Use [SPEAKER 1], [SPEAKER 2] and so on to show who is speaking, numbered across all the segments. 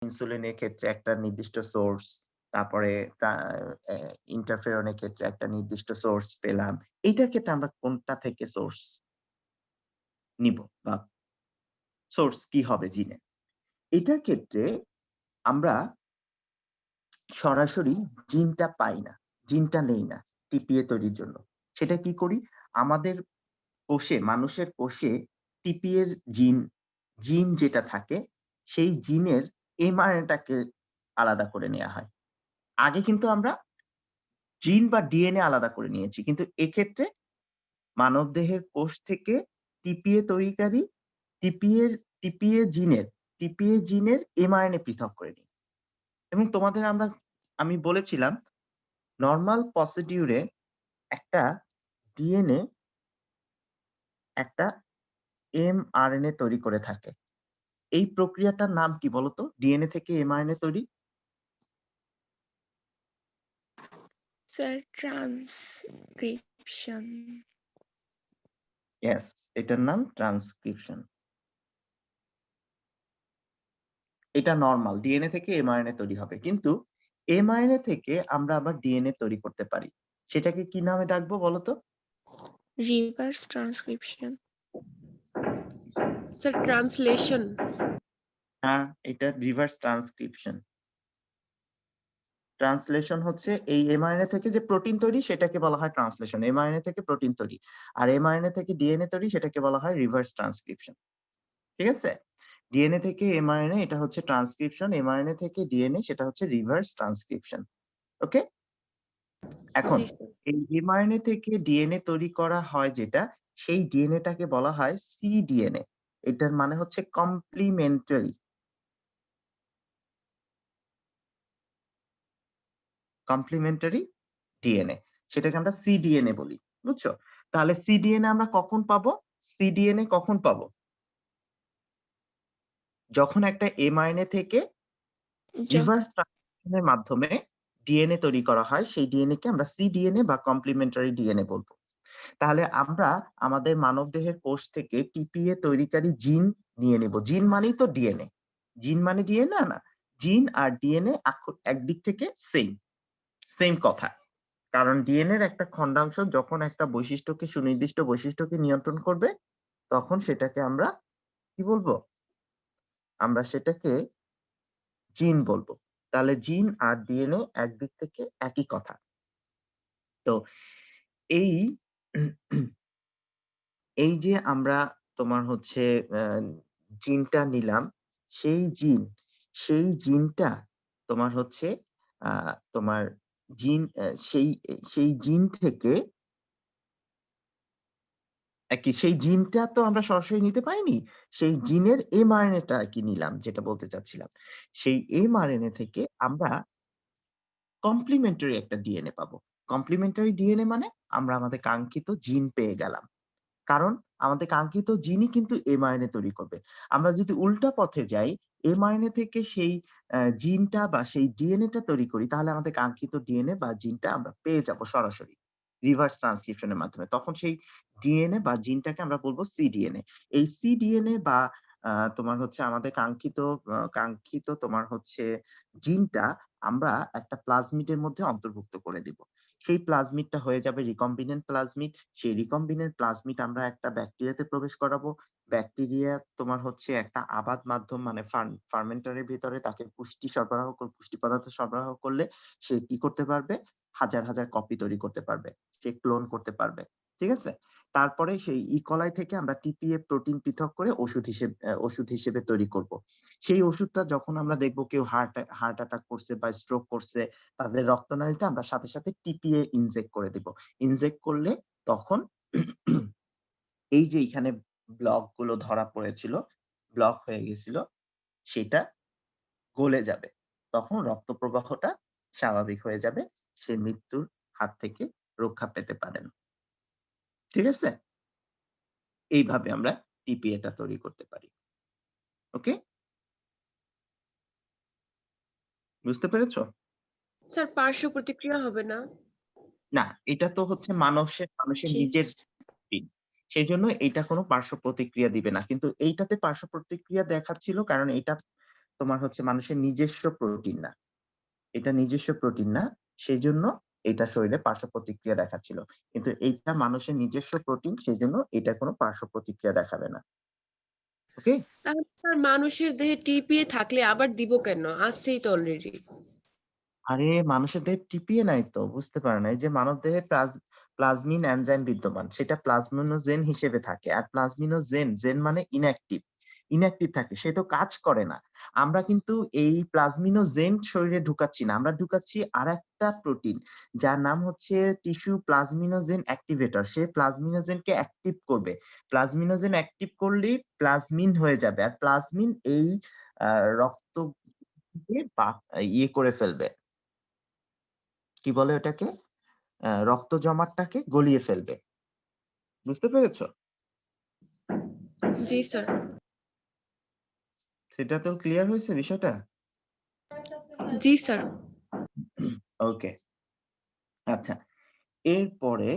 [SPEAKER 1] ইনসুলিনের ক্ষেত্রে একটা নির্দিষ্ট সোর্স, তারপরে ইন্টারফেরনের ক্ষেত্রে একটা নির্দিষ্ট সোর্স পেলাম। এইটার ক্ষেত্রে আমরা কোনটা থেকে সোর্স নিব বা সোর্স কি হবে জিনের? এটার ক্ষেত্রে আমরা সরাসরি জিনটা পাই না, জিনটা নেই না টিপিএ তৈরির জন্য। সেটা কি করি? আমাদের কোষে, মানুষের কোষে টিপিএ এর জিন যেটা থাকে, সেই জিনের এমআরএনএটাকে আলাদা করে নেয়া হয়। আগে কিন্তু আমরা জিন বা ডিএনএ আলাদা করে নিয়েছি। কিন্তু এক্ষেত্রে মানবদেহের কোষ থেকে টিপিএ তৈরিকারী টিপিএ টিপিএ জিনের টিপিএ জিনের এমআরএনএ পৃথক করে নিই। এবং আমি বলেছিলাম নরমাল প্রসিডিউর এ একটা ডিএনএ একটা এমআরএনএ তৈরি করে থাকে। এই প্রক্রিয়াটার নাম কি বলতো? ডিএনএ থেকে এমআরএনএ তৈরি?
[SPEAKER 2] Sir transcription.
[SPEAKER 1] ইয়েস, এটার নাম ট্রান্সক্রিপশন। এটা নরমাল ডিএনএ থেকে এমআরএনএ তৈরি হবে। কিন্তু এমআরএনএ থেকে আমরা আবার ডিএনএ তৈরি করতে পারি। সেটাকে কি নামে ডাকবো বলতো?
[SPEAKER 2] Reverse transcription.
[SPEAKER 3] Sir translation.
[SPEAKER 1] হ্যাঁ, এটা রিভার্স ট্রান্সক্রিপশন। ট্রান্সলেশন হচ্ছে এই এমআরএনএ থেকে যে প্রোটিন তৈরি সেটাকে বলা হয় ট্রান্সলেশন। এমআরএনএ থেকে প্রোটিন তৈরি। আর এমআরএনএ থেকে ডিএনএ তৈরি সেটাকে বলা হয় রিভার্স ট্রান্সক্রিপশন। ঠিক আছে? ডিএনএ থেকে এমআরএনএ এটা হচ্ছে ট্রান্সক্রিপশন, এমআরএনএ থেকে ডিএনএ সেটা হচ্ছে রিভার্স ট্রান্সক্রিপশন। ওকে? এখন
[SPEAKER 3] জি স্যার।
[SPEAKER 1] এই এমআরএনএ থেকে ডিএনএ তৈরি করা হয় যেটা, সেই ডিএনএটাকে বলা হয় সিডিএনএ। এটার মানে হচ্ছে কমপ্লিমেন্টারি কমপ্লিমেন্টারি ডিএনএ। সেটাকে আমরা সিডিএনএ বলি। বুঝছো? তাহলে সিডিএনএ আমরা কখন পাবো? সিডিএনএ কখন পাবো? যখন একটা এমআরএনএ থেকে রিভার্স ট্রান্সক্রিপশন এর মাধ্যমে ডিএনএ তৈরি করা হয়, সেই ডিএনএ কে আমরা সিডিএনএ বা কমপ্লিমেন্টারি ডিএনএ বলবো। তাহলে আমরা আমাদের মানবদেহের কোষ থেকে টিপিএ তৈরিকারী জিন নিয়ে নেব। জিন মানেই তো ডিএনএ। জিন মানে ডিএনএ না? জিন আর ডিএনএ একদিক থেকে সেম কথা। কারণ ডিএনএ এর একটা খন্ডাংশ যখন একটা সুনির্দিষ্ট বৈশিষ্ট্যকে নিয়ন্ত্রণ করবে, তখন সেটাকে আমরা কি বলবো? আমরা সেটাকে জিন বলবো। তাহলে জিন আর ডিএনএ একদিক থেকে একই কথা। তো এই এই যে আমরা তোমার হচ্ছে আ জিনটা নিলাম, সেই জিনটা তোমার হচ্ছে আ তোমার জিন সেই জিন থেকে সেই জিনটা তো আমরা সরাসরি নিতে পারিনি। সেই জিনের এমআরএনএ টা আরকি নিলাম যেটা বলতে চাচ্ছিলাম। সেই এমআরএনএ থেকে আমরা কমপ্লিমেন্টারি একটা ডিএনএ পাবো। কমপ্লিমেন্টারি ডিএনএ মানে আমরা আমাদের কাঙ্ক্ষিত জিন পেয়ে গেলাম। কারণ আমাদের কাঙ্ক্ষিত জিনই কিন্তু এমআরএনএ তৈরি করবে। আমরা যদি উল্টা পথে যাই, এমআরএনএ থেকে সেই জিনটা বা সেই ডিএনএ টা তৈরি করি, তাহলে আমাদের কাঙ্ক্ষিত ডিএনএ বা জিনটা আমরা পেয়ে যাবো সরাসরি। রিভার্স ট্রান্সক্রিপশন এর মাধ্যমে। তখন সেই ডিএনএ বা জিনটাকে আমরা বলব সিডিএনএ। এই সিডিএনএ বা তোমার হচ্ছে আমাদের কাঙ্ক্ষিত তোমার হচ্ছে জিনটা আমরা একটা প্লাজমিড এর মধ্যে অন্তর্ভুক্ত করে দিব। সেই প্লাজমিডটা হয়ে যাবে রিকম্বিনেন্ট প্লাজমিড। সেই রিকম্বিনেন্ট প্লাজমিড আমরা একটা ব্যাকটেরিয়াতে প্রবেশ করাবো। ব্যাকটেরিয়া তোমার হচ্ছে একটা আবাদ মাধ্যম মানে ফার্মেন্টার এর ভিতরে তাকে পুষ্টি পদার্থ সরবরাহ করলে সে কি করতে পারবে? হাজার কপি তৈরি করতে পারবে। সে ক্লোন করতে পারবে। ঠিক আছে? তারপরে সেই ইকোলাই থেকে আমরা টিপিএ প্রোটিন পৃথক করে ওষুধ হিসেবে তৈরি করব। সেই ওষুধটা যখন আমরা দেখব কেউ হার্ট অ্যাটাক করছে বা স্ট্রোক করছে, তাদের রক্তনালীতে আমরা সাথে টিপিএ ইনজেক্ট করে দিব। ইনজেক্ট করলে তখন এই যে এখানে ব্লক গুলো ধরা পড়েছিল, ব্লক হয়ে গেছিল, সেটা গলে যাবে। তখন রক্ত প্রবাহটা স্বাভাবিক হয়ে যাবে। সে মৃত্যুর হাত থেকে রক্ষা পেতে পারেন। ঠিক আছে? এইভাবে আমরা টিপিএ টা তৈরি করতে পারি। ওকে? বুঝতে পেরেছো?
[SPEAKER 3] স্যার পার্শ্ব প্রতিক্রিয়া হবে না?
[SPEAKER 1] না, এটা তো হচ্ছে মানুষের
[SPEAKER 2] জি।
[SPEAKER 1] নিজের জিন। সেজন্য এইটা কোনো পার্শ্ব প্রতিক্রিয়া দিবে না। কিন্তু এইটাতে পার্শ্ব প্রতিক্রিয়া দেখাচ্ছিল কারণ এটা তোমার হচ্ছে মানুষের নিজস্ব প্রোটিন না। এটা নিজস্ব প্রোটিন না। সেজন্য এটা শরীরে পার্শ্ব প্রতিক্রিয়া দেখাচ্ছিল। কিন্তু এইটা মানুষের নিজস্ব প্রোটিন, সেজন্য এটা কোনো পার্শ্ব প্রতিক্রিয়া দেখাবে না। ওকে?
[SPEAKER 3] তাহলে স্যার মানুষের দেহে টিপিএ থাকলে আবার দিব কেন? আছেই তো অলরেডি।
[SPEAKER 1] আরে মানুষের দেহে টিপিএ নাই তো, বুঝতে পারে না। এই যে মানবদেহে প্লাজমিন এনজাইম বিদ্যমান, সেটা প্লাজমিনোজেন হিসেবে থাকে। আর প্লাজমিনোজেন, জেন মানে ইনঅ্যাক্টিভ। ইনঅ্যাক্টিভ থাকে, সে তো কাজ করে না। আমরা কিন্তু এই প্লাজমিনোজেন শরীরে ঢুকাচ্ছি না। আমরা ঢুকাচ্ছি আরেকটা প্রোটিন, যার নাম হচ্ছে টিস্যু প্লাজমিনোজেন অ্যাক্টিভেটর। সে প্লাজমিনোজেনকে অ্যাক্টিভ করবে। প্লাজমিনোজেন অ্যাক্টিভ করলেই প্লাজমিন হয়ে যাবে। আর প্লাজমিন এই রক্ত ইয়ে করে ফেলবে, কি বলে ওটাকে? রক্ত জমাটটাকে গলিয়ে ফেলবে। বুঝতে পেরেছো?
[SPEAKER 3] জি স্যার।
[SPEAKER 1] সেটা তো ক্লিয়ার হয়েছে বিষয়টা?
[SPEAKER 3] জি স্যার।
[SPEAKER 1] ওকে, আচ্ছা। এরপরে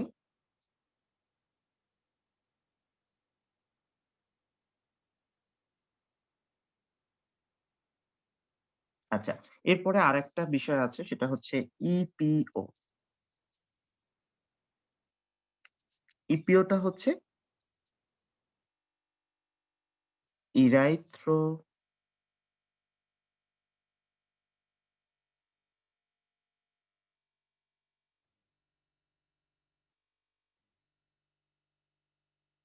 [SPEAKER 1] আচ্ছা, এরপরে আরেকটা বিষয় আছে, সেটা হচ্ছে ইপিও। ইপিওটা হচ্ছে ইরাইথ্রো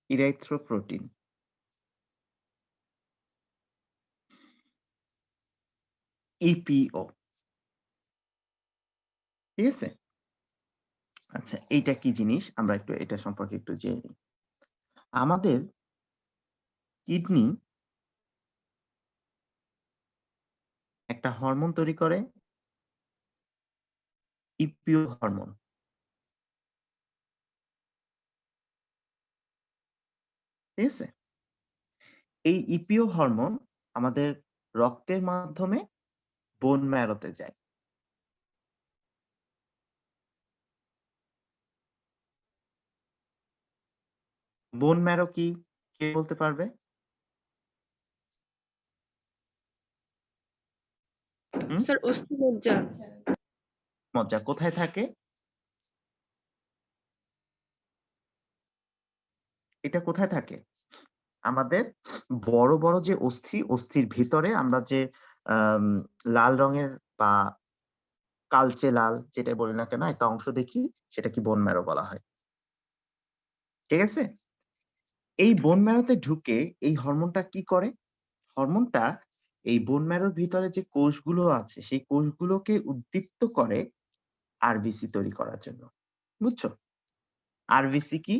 [SPEAKER 1] ইরাইথ্রোপ্রোটিন। ইপিও। ঠিক আছে? আচ্ছা, এইটা কি জিনিস আমরা একটু এটা সম্পর্কে একটু জেনে নিই। আমাদের কিডনি একটা হরমোন তৈরি করে, ইপিও হরমোন। ঠিক আছে? এই ইপিও হরমোন আমাদের রক্তের মাধ্যমে বোন ম্যারোতে যায়। বোন ম্যারো কি? কে বলতে পারবে? হুম?
[SPEAKER 3] স্যার অস্থিমজ্জা।
[SPEAKER 1] মজ্জা কোথায় থাকে? এটা কোথায় থাকে? আমাদের বড়, বড় যে অস্থি, অস্থির ভিতরে আমরা যে আম লাল রঙের বা কালচে লাল যেটাই বলি না কেন একটা অংশ দেখি, সেটাকে বোন ম্যারো বলা হয়। ঠিক আছে? এই বোন ম্যারোতে ঢুকে এই হরমোনটা কি করে? হরমোনটা এই বোন ম্যারোর ভিতরে যে কোষগুলো আছে, সেই কোষগুলোকে উদ্দীপ্ত করে আরবিসি তৈরি করার জন্য। বুঝছো? আরবিসি কি?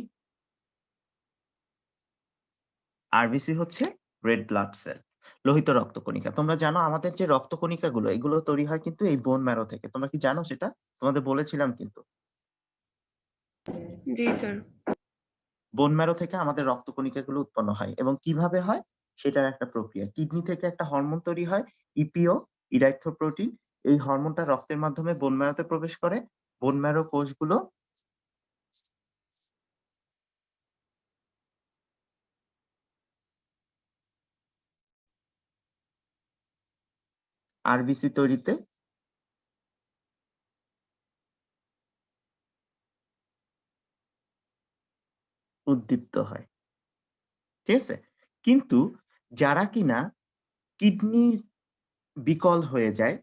[SPEAKER 1] আরবিসি হচ্ছে রেড ব্লাড সেল, লোহিত রক্তকণিকা। তোমরা জানো আমাদের যে রক্তকণিকাগুলো, এগুলো তৈরি হয় কিন্তু এই বোন ম্যারো থেকে। তোমরা কি জানো সেটা? তোমাদের বলেছিলাম কিন্তু।
[SPEAKER 3] জি স্যার।
[SPEAKER 1] বোন ম্যারো থেকে আমাদের রক্তকণিকাগুলো উৎপন্ন হয় এবং কিভাবে হয় সেটার একটা প্রক্রিয়া। কিডনি থেকে একটা হরমোন তৈরি হয়, ইপিও, ইরাইথ্রোপ্রোটিন। এই হরমোনটা রক্তের মাধ্যমে বোন ম্যারোতে প্রবেশ করে। বোন ম্যারো কোষগুলো আরবিসি তৈরিতে উদ্দীপ্ত হয়। ঠিক আছে? কিন্তু যারা কিনা কিডনি বিকল হয়ে যায়,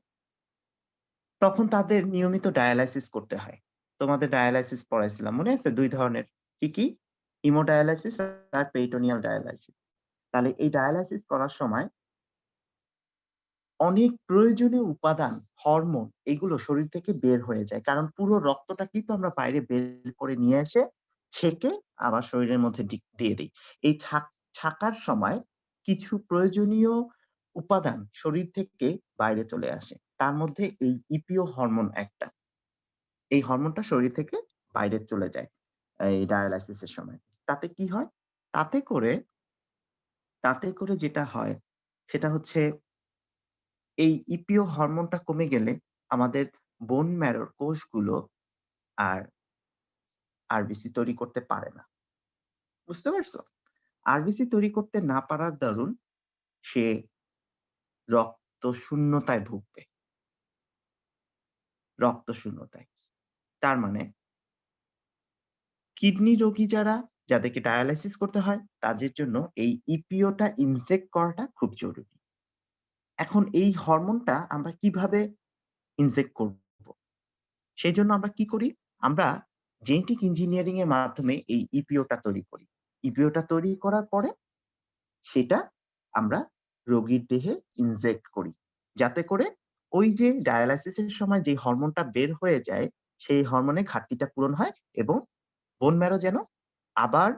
[SPEAKER 1] তখন তাদের নিয়মিত ডায়ালাইসিস করতে হয়। তোমাদের ডায়ালাইসিস পড়াইছিলাম, মনে আছে? ২ ধরনের। কি, কি? হিমোডায়ালাইসিস আর পেরিটোনিয়াল ডায়ালাইসিস। তাহলে এই ডায়ালাইসিস করার সময় অনেক প্রয়োজনীয় উপাদান, হরমোন এগুলো শরীর থেকে বের হয়ে যায়। কারণ পুরো রক্তটাকেই তো আমরা বাইরে বের করে নিয়ে এসে ছেঁকে আবার শরীরের মধ্যে দিয়ে দেই। এই ছাকার সময় কিছু প্রয়োজনীয় উপাদান শরীর থেকে বাইরে চলে আসে। তার মধ্যে এই ইপিও হরমোন একটা। এই হরমোনটা শরীর থেকে বাইরে চলে যায় এই ডায়ালাইসিস এর সময়। তাতে কি হয়? তাতে করে তাতে করে যেটা হয় সেটা হচ্ছে এই ইপিও হরমোনটা কমে গেলে আমাদের বোন ম্যারোর কোষগুলো আর আরবিসি তৈরি করতে পারে না। বুঝতে পারছো? আরবিসি তৈরি করতে না পারার দরুন সে রক্ত শূন্যতায় ভুগবে। রক্ত শূন্যতায়। তার মানে কিডনি রোগী যাদেরকে ডায়ালাইসিস করতে হয়, তাদের জন্য এই ইপিওটা ইনজেক্ট করাটা খুব জরুরি। এখন এই হরমোনটা আমরা কিভাবে ইনজেক্ট করব? সেজন্য আমরা কি করি? আমরা জেনেটিক ইঞ্জিনিয়ারিং এর মাধ্যমে এই ইপিওটা তৈরি করি। ইপিওটা তৈরি করার পরে সেটা আমরা রোগীর দেহে ইনজেক্ট করি। যাতে করে ওই যে ডায়ালাইসিস এর সময় যে হরমোনটা বের হয়ে যায়, সেই হরমোনের ঘাটতিটা পূরণ হয় এবং বোন ম্যারো যেন আবার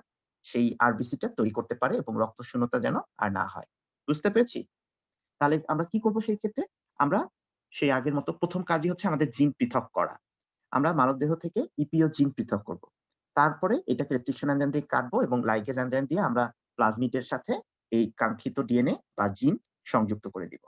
[SPEAKER 1] সেই আরবিসিটা তৈরি করতে পারে এবং রক্তশূন্যতা যেন আর না হয়। বুঝতে পেরেছি? তাহলে আমরা কি করব সেই ক্ষেত্রে? আমরা সেই আগের মতো ১ম কাজই হচ্ছে আমাদের জিন পৃথক করা। আমরা মানবদেহ থেকে ইপিও জিন পৃথক করব। তারপরে এটাকে রেস্ট্রিকশন এনজাইম দিয়ে কাটবো এবং লাইগেজ এনজাইম দিয়ে আমরা প্লাজমিডের সাথে এই কাঙ্ক্ষিত ডিএনএ বা জিন সংযুক্ত করে দিব।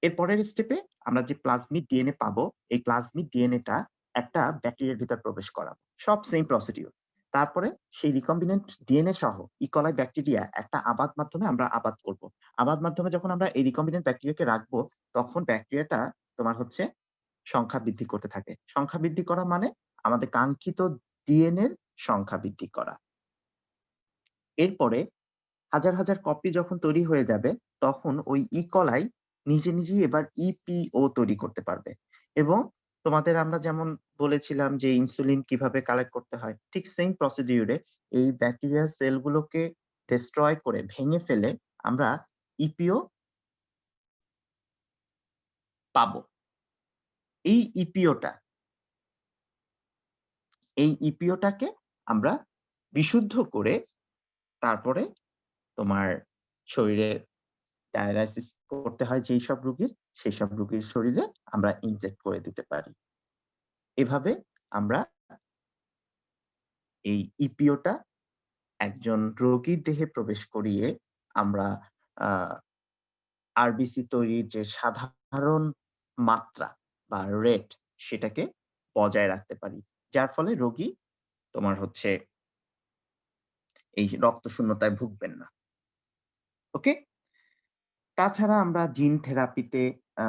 [SPEAKER 1] এর পরের স্টেপে আমরা যে প্লাজমিড ডিএনএ পাবো, এই প্লাজমিড ডিএনএটা একটা ব্যাকটেরিয়ার ভিতর প্রবেশ করাবো। সব সেম প্রসিডিউর। তারপরে সেই রিকম্বিনেন্ট ডিএনএ সহ ইকোলাই ব্যাকটেরিয়া একটা আবাদ মাধ্যমে আমরা আবাদ করব। আবাদ মাধ্যমে যখন আমরা এই রিকম্বিনেন্ট ব্যাকটেরিয়াকে রাখবো, তখন ব্যাকটেরিয়াটা তোমার হচ্ছে সংখ্যা বৃদ্ধি করতে থাকে। সংখ্যা বৃদ্ধি করা মানে আমাদের কাঙ্ক্ষিত ডিএনএর সংখ্যা বৃদ্ধি করা। এরপরে হাজার কপি যখন তৈরি হয়ে যাবে, তখন ওই ইকলাই নিজেই এবার ইপিও তৈরি করতে পারবে। এবং তোমাদের আমরা যেমন বলেছিলাম যে ইনসুলিন কিভাবে কালেক্ট করতে হয়, ঠিক সেইম প্রসিডিউর এ এই ব্যাকটেরিয়া সেলগুলোকে ডেস্ট্রয় করে ভেঙে ফেলে আমরা ইপিও পাবো। এই ইপিওটা এই ইপিওটাকে আমরা বিশুদ্ধ করে তারপরে তোমার শরীরে ডায়ালাইসিস করতে হয় যেইসব রোগীর, সেসব রোগীর শরীরে আমরা ইনজেক্ট করে দিতে পারি। এভাবে আমরা এই ইপিওটা একজন রোগীর দেহে প্রবেশ করিয়ে আমরা আ আরবিসি তৈরির যে সাধারণ মাত্রা বা রেট সেটাকে বজায় রাখতে পারি। যার ফলে রোগী তোমার হচ্ছে এই রক্তশূন্যতায় ভুগবেন না। ওকে? তাছাড়া আমরা জিন থেরাপিতে আ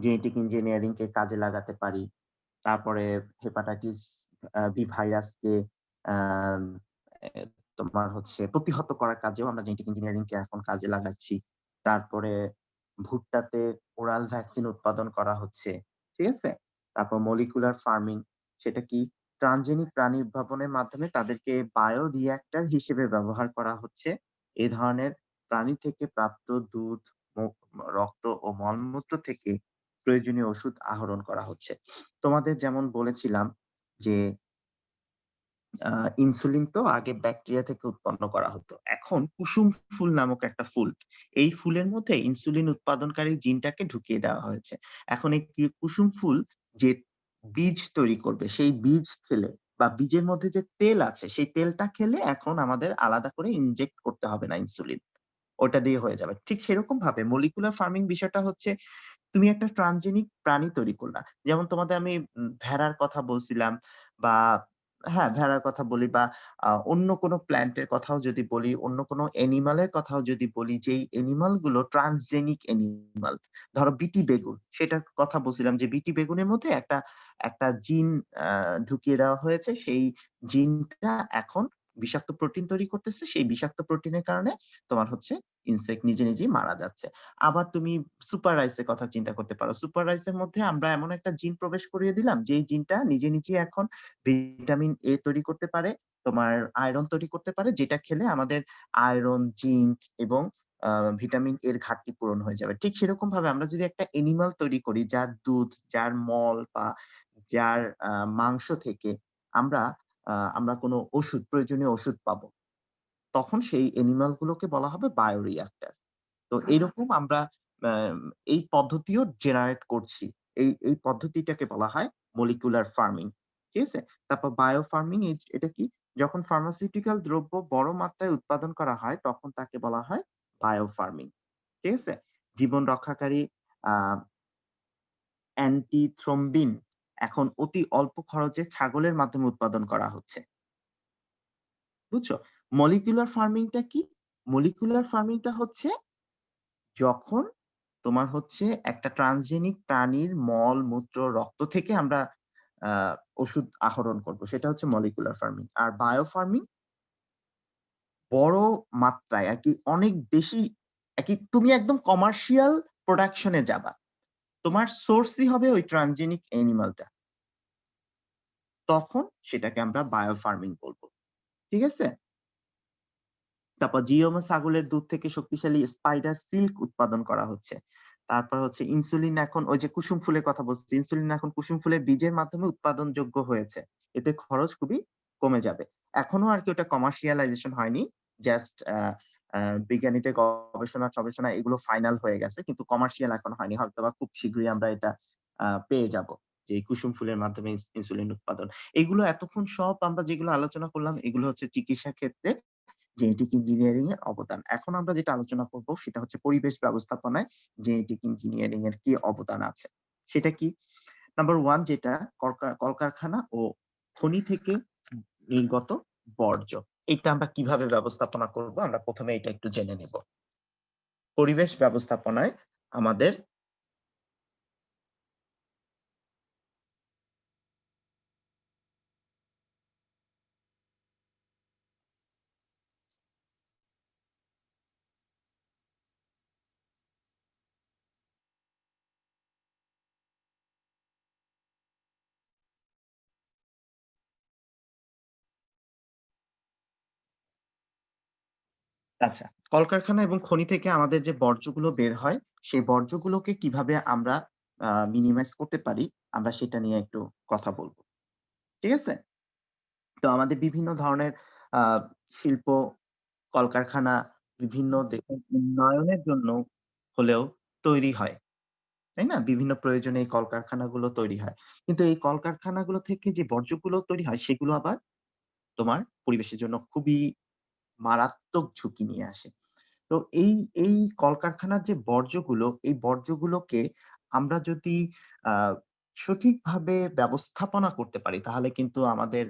[SPEAKER 1] জেনেটিক ইঞ্জিনিয়ারিং কে কাজে লাগাতে পারি। তারপরে হেপাটাইটিস বি ভাইরাসকে আম এ তোমার হচ্ছে প্রতিহত করার কাজেও আমরা জেনেটিক ইঞ্জিনিয়ারিং কে এখন কাজে লাগাচ্ছি। তারপরে ভুট্টাতে ওরাল ভ্যাকসিন উৎপাদন করা হচ্ছে। ঠিক আছে? তারপর মলিকুলার ফার্মিং সেটা কি? ট্রান্সজেনিক প্রাণী উদ্ভাবনের মাধ্যমে তাদেরকে বায়ো রিঅ্যাক্টর হিসেবে ব্যবহার করা হচ্ছে। এ ধরনের প্রাণী থেকে প্রাপ্ত দুধ, মুখ, রক্ত ও মলমূত্র থেকে প্রয়োজনীয় ওষুধ আহরণ করা হচ্ছে। তোমাদের যেমন বলেছিলাম যে আ ইনসুলিন তো আগে ব্যাকটেরিয়া থেকে উৎপন্ন করা হতো। এখন কুসুম ফুল নামক একটা ফুল। এই ফুলের মধ্যে ইনসুলিন উৎপাদনকারী জিনটাকে ঢুকিয়ে দেওয়া হয়েছে। এখন এই কুসুম ফুল যে বীজ তৈরি করবে, সেই বীজ খেলে বা বীজের মধ্যে যে তেল আছে, সেই তেলটা খেলে এখন আমাদের আলাদা করে ইনজেক্ট করতে হবে না ইনসুলিন। ওটা দিয়ে হয়ে যাবে। ঠিক সেরকম ভাবে মলিকুলার ফার্মিং বিষয়টা হচ্ছে তুমি একটা ট্রান্সজেনিক প্রাণী তৈরি করলা। যেমন তোমাদের আমি ভেড়ার কথা বলছিলাম বা হ্যাঁ, ভেড়ার কথা বলি বা অন্য কোনো প্ল্যান্ট এর কথাও যদি বলি, অন্য কোনো অ্যানিমাল এর কথাও যদি বলি, যেই অ্যানিমাল গুলো ট্রান্সজেনিক অ্যানিমাল। ধরো বিটি বেগুন, সেটার কথা বলছিলাম যে বিটি বেগুনের মধ্যে একটা জিন আ ঢুকিয়ে দেওয়া হয়েছে। সেই জিনটা এখন বিষাক্ত প্রোটিন তৈরি করতেছে। সেই বিষাক্ত প্রোটিনের কারণে তোমার হচ্ছে ইনসেক্ট নিজেই মারা যাচ্ছে। আবার তুমি সুপার রাইস এর কথা চিন্তা করতে পারো। সুপার রাইস এর মধ্যে আমরা এমন একটা জিন প্রবেশ করিয়ে দিলাম, যেই জিনটা নিজেই এখন ভিটামিন এ তৈরি করতে পারে, তোমার আয়রন তৈরি করতে পারে, যেটা খেলে আমাদের আয়রন, জিংক এবং আ ভিটামিন এর ঘাটতি পূরণ হয়ে যাবে। ঠিক সেরকম ভাবে আমরা যদি একটা অ্যানিমাল তৈরি করি, যার দুধ, যার মল বা যার মাংস থেকে আমরা আমরা কোনো প্রয়োজনীয় ওষুধ পাবো। তখন সেই অ্যানিমাল গুলোকে বলা হবে বায়োরিঅ্যাক্টর। তো এইরকম আমরা আম এই পদ্ধতিও জেনারেট করছি। এই পদ্ধতিটাকে বলা হয় মলিকুলার ফার্মিং। ঠিক আছে? তারপর বায়ো ফার্মিং এটা কি? যখন ফার্মাসিউটিক্যাল দ্রব্য বড় মাত্রায় উৎপাদন করা হয়, তখন তাকে বলা হয় বায়ো ফার্মিং। ঠিক আছে? জীবন রক্ষাকারী আ অ্যান্টিথ্রম্বিন এখন অতি অল্প খরচে ছাগলের মাধ্যমে উৎপাদন করা হচ্ছে। বুঝছো? মলিকুলার ফার্মিং টা কি? মলিকুলার ফার্মিং টা হচ্ছে যখন তোমার হচ্ছে একটা ট্রান্সজেনিক প্রাণীর মল, মূত্র, রক্ত থেকে আমরা ওষুধ আহরণ করব। সেটা হচ্ছে মলিকুলার ফার্মিং। আর বায়ো ফার্মিং বড় মাত্রায় আরকি অনেক বেশি আরকি তুমি একদম কমার্শিয়াল প্রোডাকশন এ যাবা। তোমার সোর্সই হবে ওই ট্রান্সজেনিক অ্যানিমালটা। তখন সেটাকে আমরা বায়ো ফার্মিং বলব। ঠিক আছে? তারপর জিওমা ছাগলের দুধ থেকে শক্তিশালী স্পাইডার সিল্ক উৎপাদন করা হচ্ছে। তারপর হচ্ছে ইনসুলিন এখন ওই যে কুসুম ফুলের কথা বলছি, ইনসুলিন এখন কুসুম ফুলের বীজের মাধ্যমে উৎপাদনযোগ্য হয়েছে। এতে খরচ খুবই কমে যাবে। এখনো আরকি ওটা কমার্শিয়ালাইজেশন হয়নি। জাস্ট বিজ্ঞানীদের গবেষণা এগুলো ফাইনাল হয়ে গেছে। কিন্তু কমার্শিয়াল এখনো হয়নি। হয়তোবা খুব শীঘ্রই আমরা এটা পেয়ে যাব। যে এই কুসুম ফুলের মাধ্যমে ইনসুলিন উৎপাদন। এগুলো এতক্ষণ সব আমরা যেগুলো আলোচনা করলাম এগুলো হচ্ছে চিকিৎসা ক্ষেত্রে জেনেটিক ইঞ্জিনিয়ারিং এর অবদান। এখন আমরা যেটা আলোচনা করব সেটা হচ্ছে পরিবেশ ব্যবস্থাপনায় জেনেটিক ইঞ্জিনিয়ারিং এর কি অবদান আছে। সেটা কি? নাম্বার 1 যেটা কলকারখানা ও খনি থেকে নির্গত বর্জ্য। এটা আমরা কিভাবে ব্যবস্থাপনা করব আমরা ১ম এ এটা একটু জেনে নেব। পরিবেশ ব্যবস্থাপনায় আমাদের আচ্ছা, কলকারখানা এবং খনি থেকে আমাদের যে বর্জ্যগুলো বের হয়, সেই বর্জ্যগুলোকে কিভাবে আমরা মিনিমাইজ করতে পারি, আমরা সেটা নিয়ে একটু কথা বলব। ঠিক আছে? তো আমাদের বিভিন্ন ধরনের আ শিল্প, কলকারখানা বিভিন্ন দেশের উন্নয়নের জন্য হলেও তৈরি হয়। তাই না? বিভিন্ন প্রয়োজনে এই কলকারখানাগুলো তৈরি হয়। কিন্তু এই কলকারখানাগুলো থেকে যে বর্জ্যগুলো তৈরি হয় সেগুলো আবার তোমার পরিবেশের জন্য খুবই মারাত্মক ঝুঁকি নিয়ে আসে। তো এই কলকারখানার যে বর্জ্যগুলো, এই বর্জ্যগুলোকে আমরা যদি আ সঠিকভাবে ব্যবস্থাপনা করতে পারি, তাহলে কিন্তু আমাদের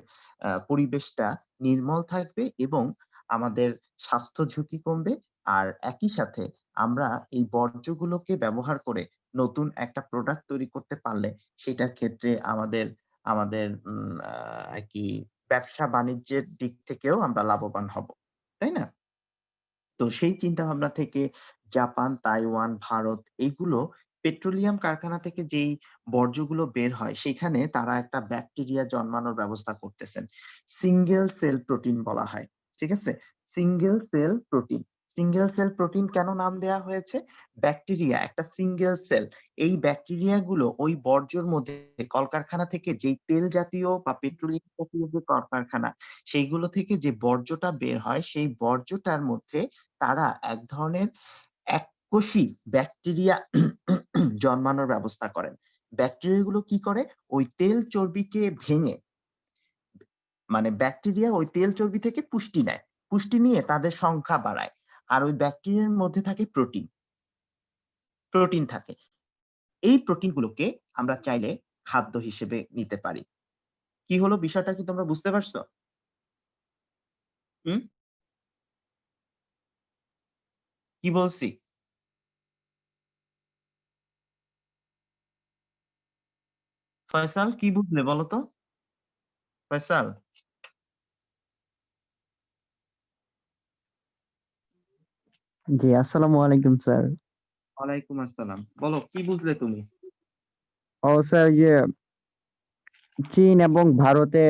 [SPEAKER 1] পরিবেশটা নির্মল থাকবে এবং আমাদের স্বাস্থ্য ঝুঁকি কমবে। আর একই সাথে আমরা এই বর্জ্যগুলোকে ব্যবহার করে নতুন একটা প্রোডাক্ট তৈরি করতে পারলে, সেটার ক্ষেত্রে আমাদের আমাদের আরকি ব্যবসা-বাণিজ্যের দিক থেকেও আমরা লাভবান হব। তাই না? তো সেই চিন্তাভাবনা থেকে জাপান, তাইওয়ান, ভারত এইগুলো পেট্রোলিয়াম কারখানা থেকে যেই বর্জ্যগুলো বের হয় সেখানে তারা একটা ব্যাকটেরিয়া জন্মানোর ব্যবস্থা করতেছেন। সিঙ্গেল সেল প্রোটিন বলা হয়। ঠিক আছে? Single cell protein. Single cell protein কেন নাম দেয়া হয়েছে? ব্যাকটেরিয়া একটা সিঙ্গেল সেল। এই ব্যাকটেরিয়া গুলো ওই বর্জ্যর মধ্যে কলকারখানা থেকে যেই তেল জাতীয় বা পেট্রোলিয়াম জাতীয় যে কলকারখানা সেইগুলো থেকে যে বর্জ্যটা বের হয় সেই বর্জ্যটার মধ্যে তারা এক ধরনের এককোষী ব্যাকটেরিয়া জন্মানোর ব্যবস্থা করেন। ব্যাকটেরিয়া গুলো কি করে? ওই তেল চর্বিকে ভেঙে মানে ব্যাকটেরিয়া ওই তেল চর্বি থেকে পুষ্টি নেয়। পুষ্টি নিয়ে তাদের সংখ্যা বাড়ায়। আর ওই ব্যাকটেরিয়ার মধ্যে থাকে প্রোটিন থাকে। এই প্রোটিন গুলোকে আমরা চাইলে খাদ্য হিসেবে নিতে পারি। কি হলো বিষয়টা কি তোমরা বুঝতে পারছো? হুম? কি বলছি? ফয়সাল কি বুঝলে বলো তো? ফয়সাল?
[SPEAKER 4] জি, আসসালামু আলাইকুম স্যার।
[SPEAKER 1] ওয়ালাইকুম আসসালাম। বলো কি বুঝলে তুমি?
[SPEAKER 4] স্যার চীন এবং ভারতে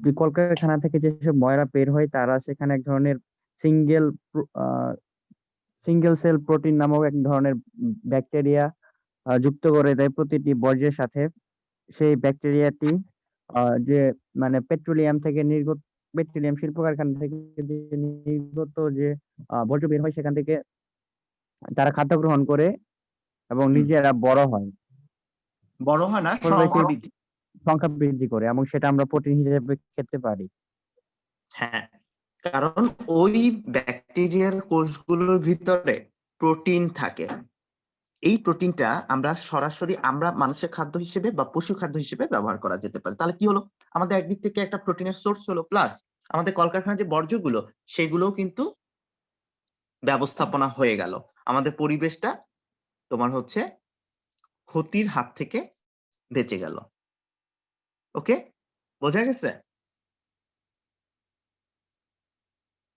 [SPEAKER 4] যে কলকারখানা থেকে যেসব ময়লা বের হয় তারা সেখানে এক ধরনের সিঙ্গেল সিঙ্গেল সেল প্রোটিন নামক এক ধরনের ব্যাকটেরিয়া যুক্ত করে দেয় প্রতিটি বর্জ্যের সাথে। সেই ব্যাকটেরিয়াটি যে মানে পেট্রোলিয়াম শিল্প কারখানা থেকে যে নির্গত যে বর্জ্য বের হয় সেখান থেকে তারা খাদ্য গ্রহণ করে এবং
[SPEAKER 1] হুম।
[SPEAKER 4] নিজেরা বড় হয়।
[SPEAKER 1] বড় হয় না,
[SPEAKER 4] ফলে
[SPEAKER 1] সংখ্যা বৃদ্ধি।
[SPEAKER 4] সংখ্যা বৃদ্ধি করে এবং সেটা আমরা প্রোটিন হিসেবে খেতে পারি।
[SPEAKER 1] হ্যাঁ, কারণ ওই ব্যাকটেরিয়ার কোষগুলোর ভিতরে প্রোটিন থাকে। এই প্রোটিনটা আমরা সরাসরি আমরা মানুষের খাদ্য হিসেবে বা পশু খাদ্য হিসেবে ব্যবহার করা যেতে পারে। তাহলে কি হলো? আমাদের একদিক থেকে একটা প্রোটিনের সোর্স হলো প্লাস আমাদের কলকারখানার যে বর্জ্যগুলো সেগুলোও কিন্তু ব্যবস্থাপনা হয়ে গেল। আমাদের পরিবেশটা তোমার হচ্ছে ক্ষতির হাত থেকে বেঁচে গেল। ওকে? বোঝা গেছে?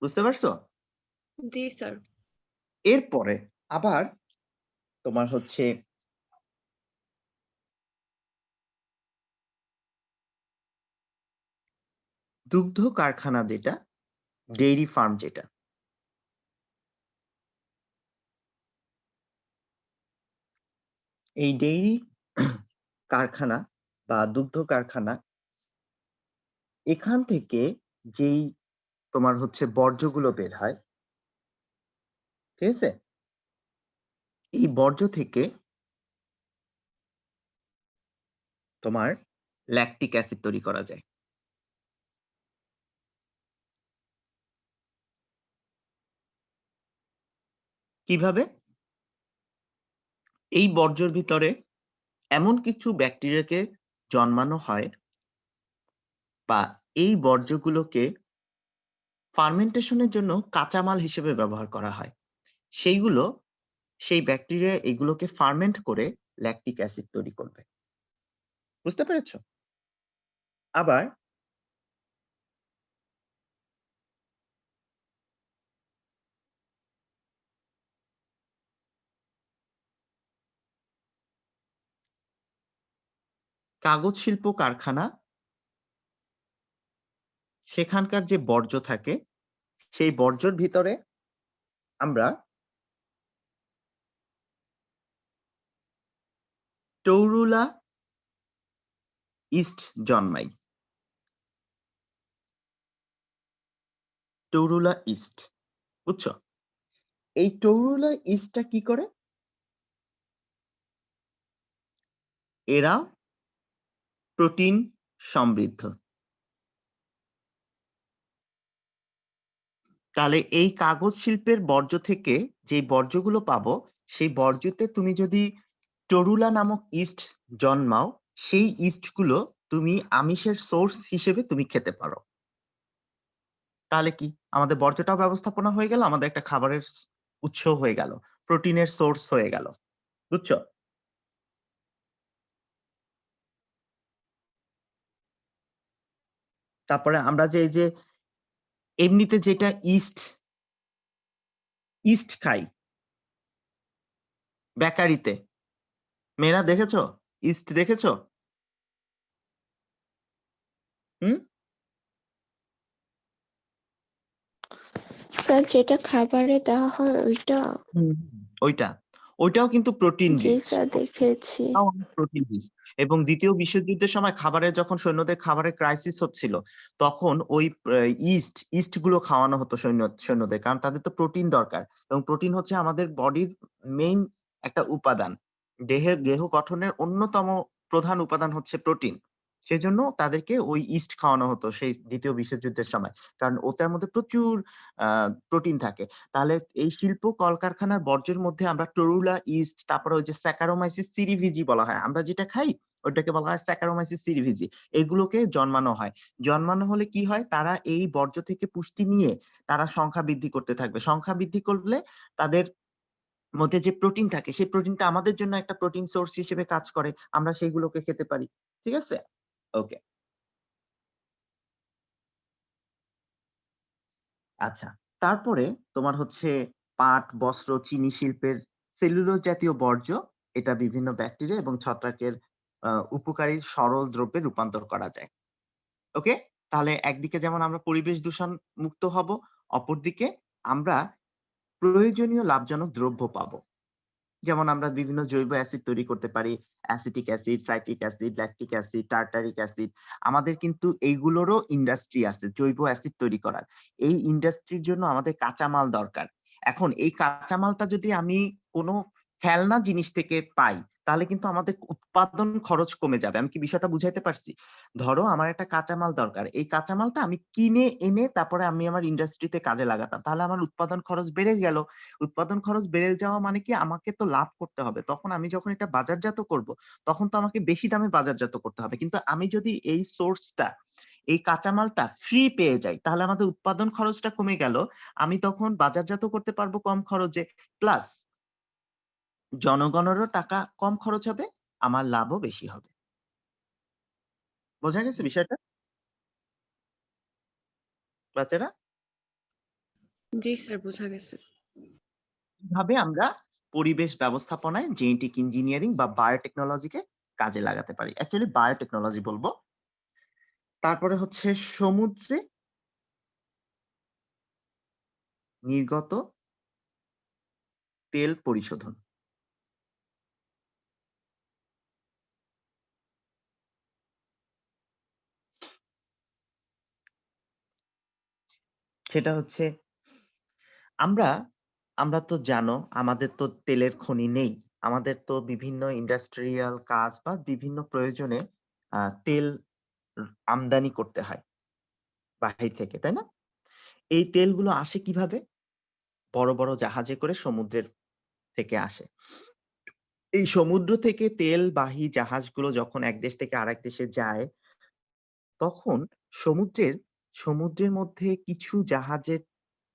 [SPEAKER 1] বুঝতে পারছো?
[SPEAKER 3] জি স্যার।
[SPEAKER 1] এরপরে আবার তোমার হচ্ছে দুগ্ধ কারখানা যেটা, ডেইরি ফার্ম যেটা, এই ডেইরি কারখানা বা দুগ্ধ কারখানা, এখান থেকে যেই তোমার হচ্ছে বর্জ্যগুলো বের হয়, ঠিক আছে? এই বর্জ্য থেকে তোমার ল্যাকটিক অ্যাসিড তৈরি করা যায়। কিভাবে? এই বর্জ্যের ভিতরে এমন কিছু ব্যাকটেরিয়াকে জন্মানো হয় বা এই বর্জ্যগুলোকে ফার্মেন্টেশনের জন্য কাঁচামাল হিসেবে ব্যবহার করা হয়। সেইগুলো, সেই ব্যাকটেরিয়া এগুলোকে ফার্মেন্ট করে ল্যাকটিক অ্যাসিড তৈরি করবে। বুঝতে পেরেছ? আবার কাগজ শিল্প কারখানা, সেখানকার যে বর্জ্য থাকে, সেই বর্জ্যের ভিতরে আমরা টৌরুলা ইস্ট জন্মাই। টৌরুলা ইস্ট, বুঝছো? এই টৌরুলা ইস্টটা কি করে? এরা প্রোটিন সমৃদ্ধ। তাহলে এই কাগজ শিল্পের বর্জ্য থেকে যে বর্জ্যগুলো পাবো, সেই বর্জ্যতে তুমি যদি টরুলা নামক ইস্ট জন্মাও, সেই ইস্ট গুলো তুমি আমিষের সোর্স হিসেবে তুমি খেতে পারো। তাহলে কি আমাদের বর্জ্যটাও ব্যবস্থাপনা হয়ে গেল, আমাদের একটা খাবারের উৎস হয়ে গেল, প্রোটিনের সোর্স হয়ে গেল। বুঝছো? তারপরে আমরা যে এই যে এমনিতে যেটা ইস্ট ইস্ট খাই বেকারিতে, মেয়েরা দেখেছো? ইস্ট দেখেছো? হুম?
[SPEAKER 2] স্যার যেটা খাবারে দেওয়া হয় ওইটা?
[SPEAKER 1] ওইটা, ওইটাও কিন্তু প্রোটিন
[SPEAKER 2] জি
[SPEAKER 1] রিচ।
[SPEAKER 2] স্যার দেখেছি।
[SPEAKER 1] ওটাও অনেক প্রোটিন রিচ। এবং দ্বিতীয় বিশ্বযুদ্ধের সময় খাবারের যখন সৈন্যদের খাবারের ক্রাইসিস হচ্ছিল, তখন ওই ইস্ট গুলো খাওয়ানো হতো সৈন্যদের, কারণ তাদের তো প্রোটিন দরকার, এবং প্রোটিন হচ্ছে আমাদের বডির মেইন একটা উপাদান। দেহ গঠনের অন্যতম প্রধান উপাদান হচ্ছে প্রোটিন। সেজন্য তাদেরকে ওই ইস্ট খাওয়ানো হতো সেই দ্বিতীয় বিশ্বযুদ্ধের সময়, কারণ ওটার মধ্যে প্রচুর প্রোটিন থাকে। তাহলে এই শিল্প কলকারখানার বর্জ্যের মধ্যে আমরা টরুলা ইস্ট, তারপরে ওই যে স্যাকারোমাইসিস সিরিভিজি বলা হয়, আমরা যেটা খাই ওটাকে বলা হয় স্যাকারোমাইসিস সিরিভিজি। এগুলোকে জন্মানো হয়। জন্মানো হলে কি হয়, তারা এই বর্জ্য থেকে পুষ্টি নিয়ে তারা সংখ্যা বৃদ্ধি করতে থাকবে। সংখ্যা বৃদ্ধি করলে তাদের মধ্যে যে প্রোটিন থাকে, সেই প্রোটিনটা আমাদের জন্য একটা প্রোটিন সোর্স হিসেবে কাজ করে, আমরা সেইগুলোকে খেতে পারি। ঠিক আছে? ওকে, আচ্ছা। তারপরে তোমার হচ্ছে পাট, বস্ত্র, চিনি শিল্পের সেলুলোজ জাতীয় বর্জ্য, এটা বিভিন্ন ব্যাকটেরিয়া এবং ছত্রাকের উপকারী সরল দ্রব্যে রূপান্তর করা যায়। ওকে? তাহলে একদিকে যেমন আমরা পরিবেশ দূষণ মুক্ত হব, অপরদিকে আমরা প্রয়োজনীয় লাভজনক দ্রব্য পাবো। যেমন আমরা বিভিন্ন জৈব অ্যাসিড তৈরি করতে পারি, acetic acid, citric acid, lactic acid, tartaric acid. আমাদের কিন্তু এইগুলোরও ইন্ডাস্ট্রি আছে জৈব অ্যাসিড তৈরি করার। এই ইন্ডাস্ট্রির জন্য আমাদের কাঁচামাল দরকার। এখন এই কাঁচামালটা যদি আমি কোনো ফেলনা জিনিস থেকে পাই, তাহলে কিন্তু আমাদের উৎপাদন খরচ কমে যাবে। আমি কি বিষয়টা বুঝাইতে পারছি? ধরো আমার একটা কাঁচামাল দরকার, এই কাঁচামালটা আমি কিনে এনে তারপরে আমি আমার ইন্ডাস্ট্রিতে কাজে লাগাতাম, তাহলে আমার উৎপাদন খরচ বেড়ে গেল। উৎপাদন খরচ বেড়ে যাওয়া মানে কি, আমাকে তো লাভ করতে হবে। তখন আমি যখন এটা বাজারজাত করব, তখন তো আমাকে বেশি দামে বাজারজাত করতে হবে। কিন্তু আমি যদি এই সোর্সটা, এই কাঁচামালটা ফ্রি পেয়ে যাই, তাহলে আমাদের উৎপাদন খরচটা কমে গেল। আমি তখন বাজারজাত করতে পারবো কম খরচে। প্লাস জনগণেরও টাকা কম খরচ হবে, আমার লাভও বেশি হবে। বোঝা গেছে বিষয়টা বাচ্চারা?
[SPEAKER 3] জি স্যার, বোঝা গেছে।
[SPEAKER 1] কিভাবে আমরা পরিবেশ ব্যবস্থাপনায় জেনেটিক ইঞ্জিনিয়ারিং বা বায়োটেকনোলজিকে কাজে লাগাতে পারি। অ্যাকচুয়ালি বায়োটেকনোলজি বলবো। তারপরে হচ্ছে সমুদ্রে নির্গত তেল পরিশোধন। সেটা হচ্ছে আমরা আমরা তো জানো আমাদের তো তেলের খনি নেই। আমাদের তো বিভিন্ন ইন্ডাস্ট্রিয়াল কাজ বা বিভিন্ন প্রয়োজনে তেল আমদানি করতে হয় বাহির থেকে, তাই না? এই তেলগুলো আসে কিভাবে? বড়, বড় জাহাজে করে সমুদ্রের থেকে আসে। এই সমুদ্র থেকে তেলবাহী জাহাজগুলো যখন এক দেশ থেকে আরেক দেশে যায়, তখন সমুদ্রের সমুদ্রের মধ্যে কিছু জাহাজের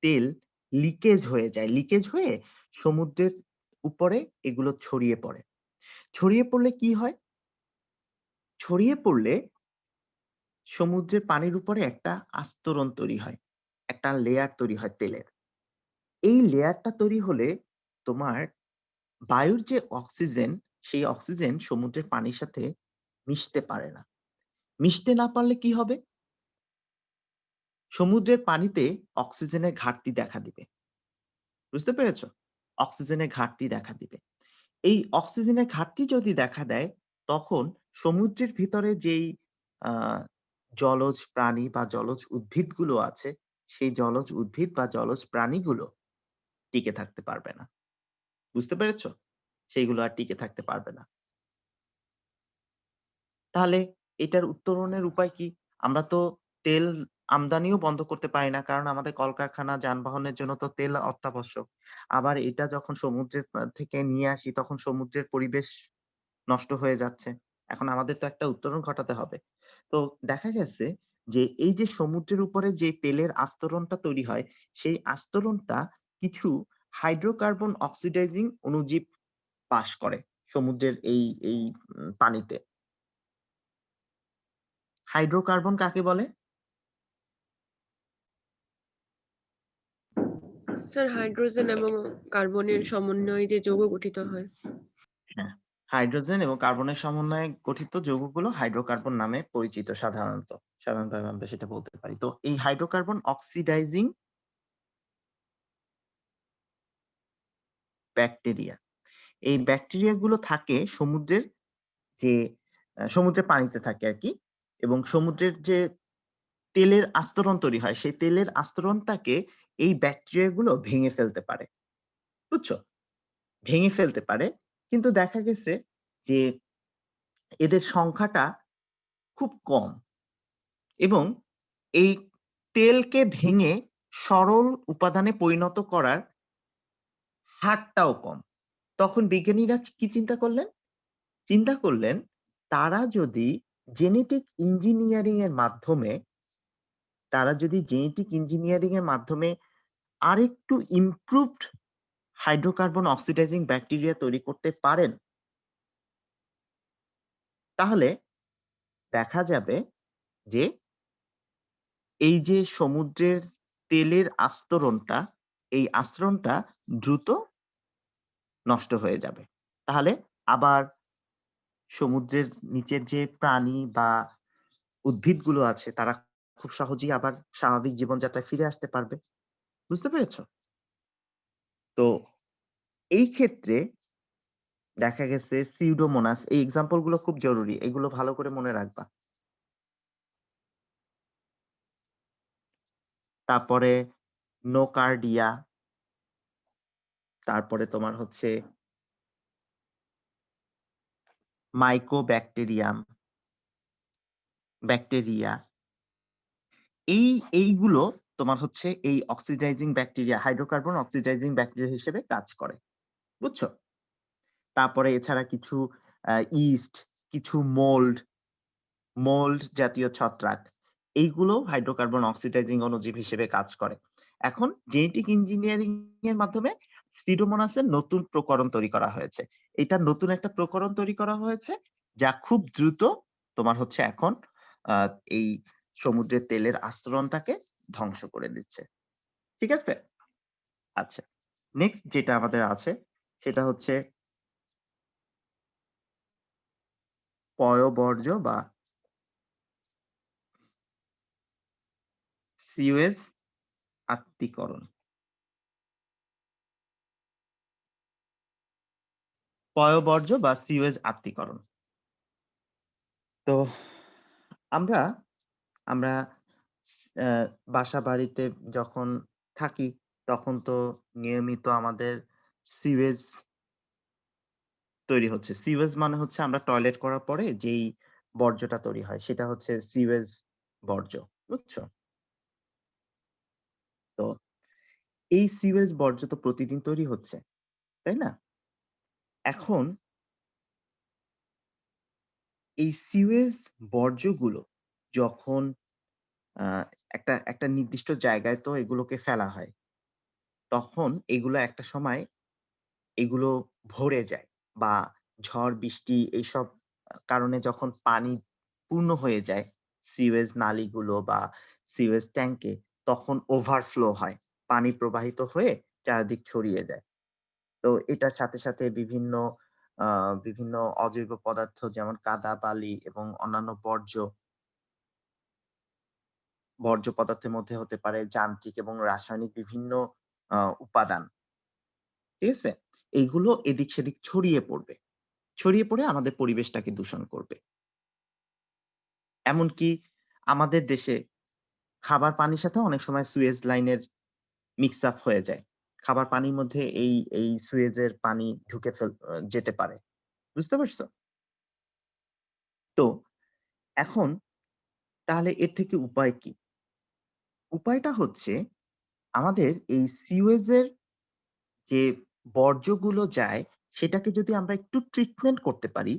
[SPEAKER 1] তেল লিকেজ হয়ে যায়। লিকেজ হয়ে সমুদ্রের উপরে এগুলো ছড়িয়ে পড়ে। ছড়িয়ে পড়লে কি হয়? ছড়িয়ে পড়লে সমুদ্রের পানির উপরে একটা আস্তরণ তৈরি হয়। একটা লেয়ার তৈরি হয় তেলের। এই লেয়ারটা তৈরি হলে তোমার বায়ুর যে অক্সিজেন, সেই অক্সিজেন সমুদ্রের পানির সাথে মিশতে পারে না। মিশতে না পারলে কি হবে? সমুদ্রের পানিতে অক্সিজেনের ঘাটতি দেখা দিবে। বুঝতে পেরেছো? অক্সিজেনের ঘাটতি দেখা দিবে। এই অক্সিজেনের ঘাটতি যদি দেখা দেয়, তখন সমুদ্রের ভিতরে যেই আ জলজ প্রাণী বা জলজ উদ্ভিদগুলো আছে, সেই জলজ উদ্ভিদ বা জলজ প্রাণীগুলো টিকে থাকতে পারবে না। বুঝতে পেরেছো? সেইগুলো আর টিকে থাকতে পারবে না। তাহলে এটার উত্তরণের উপায় কি? আমরা তো তেল আমদানিও বন্ধ করতে পারি না। কারণ আমাদের কলকারখানা, যানবাহনের জন্য তো তেল অত্যাবশ্যক। আবার এটা যখন সমুদ্রের থেকে নিয়ে আসি তখন সমুদ্রের পরিবেশ নষ্ট হয়ে যাচ্ছে। এখন আমাদের তো একটা উত্তরণ ঘটাতে হবে। তো দেখা গেছে যে এই যে সমুদ্রের উপরে যে তেলের আস্তরণটা তৈরি হয়, সেই আস্তরণটা কিছু হাইড্রোকার্বন অক্সিডাইজিং অণুজীব বাস করে সমুদ্রের এই পানিতে। হাইড্রোকার্বন কাকে বলে?
[SPEAKER 3] স্যার, হাইড্রোজেন এবং কার্বনের সমন্বয়ে যে যৌগ গঠিত হয়।
[SPEAKER 1] হ্যাঁ, হাইড্রোজেন এবং কার্বনের সমন্বয়ে গঠিত যৌগগুলো হাইড্রোকার্বন নামে পরিচিত সাধারণত। সাধারণভাবে আমরা সেটা বলতে পারি। তো এই হাইড্রোকার্বন অক্সিডাইজিং ব্যাকটেরিয়া। এই ব্যাকটেরিয়া গুলো থাকে সমুদ্রের যে সমুদ্রের পানিতে থাকে আরকি। এবং সমুদ্রের যে তেলের আস্তরণ তৈরি হয়, সেই তেলের আস্তরণটাকে এই ব্যাকটেরিয়া গুলো ভেঙে ফেলতে পারে। বুঝছো? ভেঙে ফেলতে পারে। কিন্তু দেখা গেছে যে এদের সংখ্যাটা খুব কম এবং এই তেলকে ভেঙে সরল উপাদানে পরিণত করার হারটাও কম। তখন বিজ্ঞানীরা কি চিন্তা করলেন? চিন্তা করলেন তারা যদি জেনেটিক ইঞ্জিনিয়ারিং এর মাধ্যমে আরেকটু ইমপ্রুভড হাইড্রোকার্বন অক্সিডাইজিং ব্যাকটেরিয়া তৈরি করতে পারেন, তাহলে দেখা যাবে যে এই যে সমুদ্রের তেলের আস্তরণটা, এই আস্তরণটা দ্রুত নষ্ট হয়ে যাবে। তাহলে আবার সমুদ্রের নিচের যে প্রাণী বা উদ্ভিদগুলো আছে তারা খুব সহজেই আবার স্বাভাবিক জীবনযাত্রায় ফিরে আসতে পারবে। বুঝতে পেরেছ? তো এই ক্ষেত্রে দেখা গেছে সিউডোমোনাস এই এক্সাম্পল গুলো খুব জরুরি। এগুলো ভালো করে মনে রাখবা। তারপরে নোকার্ডিয়া, তারপরে তোমার হচ্ছে মাইকোব্যাকটেরিয়াম, ব্যাকটেরিয়া এইগুলো তোমার হচ্ছে এই oxidising bacteria, hydrocarbon oxidising bacteria হিসেবে কাজ করে। বুঝছো? তারপরে এছাড়া কিছু ইস্ট, কিছু মোল্ড জাতীয় ছত্রাক এইগুলো হাইড্রোকার্বন অক্সিডাইজিং অণুজীব হিসেবে কাজ করে। এখন জেনেটিক ইঞ্জিনিয়ারিং এর মাধ্যমে সিডোমোনাসের নতুন প্রকরণ তৈরি করা হয়েছে। এটা নতুন একটা প্রকরণ তৈরি করা হয়েছে যা খুব দ্রুত তোমার হচ্ছে এখন এই সমুদ্রের তেলের আস্তরণটাকে ধ্বংস করে দিচ্ছে। ঠিক আছে? আচ্ছা। নেক্সট যেটা আমাদের আছে সেটা হচ্ছে পয়ঃবর্জ্য বা সিওয়েজ আত্তীকরণ। পয়ঃবর্জ্য বা সিওয়েজ আত্তীকরণ। তো আমরা আমরা বাসা বাড়িতে যখন থাকি তখন তো নিয়মিত আমাদের সিওয়েজ তৈরি হচ্ছে। সিওয়েজ মানে হচ্ছে আমরা টয়লেট করার পরে যেই বর্জ্যটা তৈরি হয় সেটা হচ্ছে সিওয়েজ বর্জ্য। বুঝছো? তো এই সিওয়েজ বর্জ্য তো প্রতিদিন তৈরি হচ্ছে। তাই না? এখন এই সিওয়েজ বর্জ্যগুলো যখন আ একটা নির্দিষ্ট জায়গায় তো এগুলোকে ফেলা হয়। তখন এগুলো একটা সময় এগুলো ভরে যায় বা ঝড় বৃষ্টি এইসব কারণে যখন পানি পূর্ণ হয়ে যায় সিওয়েজ নালীগুলো বা সিওয়েজ ট্যাঙ্কে তখন ওভারফ্লো হয়। পানি প্রবাহিত হয়ে চারিদিক ছড়িয়ে যায়। তো এটার সাথে, সাথে আ বিভিন্ন অজৈব পদার্থ যেমন কাদা, বালি এবং অন্যান্য বর্জ্য পদার্থের মধ্যে হতে পারে যান্ত্রিক এবং রাসায়নিক বিভিন্ন উপাদান। ঠিক আছে? এইগুলো এদিক সেদিক ছড়িয়ে পড়বে। ছড়িয়ে পড়ে আমাদের পরিবেশটাকে দূষণ করবে। এমনকি আমাদের দেশে খাবার পানির সাথেও অনেক সময় সুয়েজ লাইনের মিক্স আপ হয়ে যায়। খাবার পানির মধ্যে এই সুয়েজের পানি ঢুকে যেতে পারে। বুঝতে পারছো? তো এখন তাহলে এর থেকে উপায় কি? উপায়টা হচ্ছে আমাদের এই সিওয়েজের যে বর্জ্যগুলো যায় সেটাকে যদি আমরা একটু ট্রিটমেন্ট করতে পারি,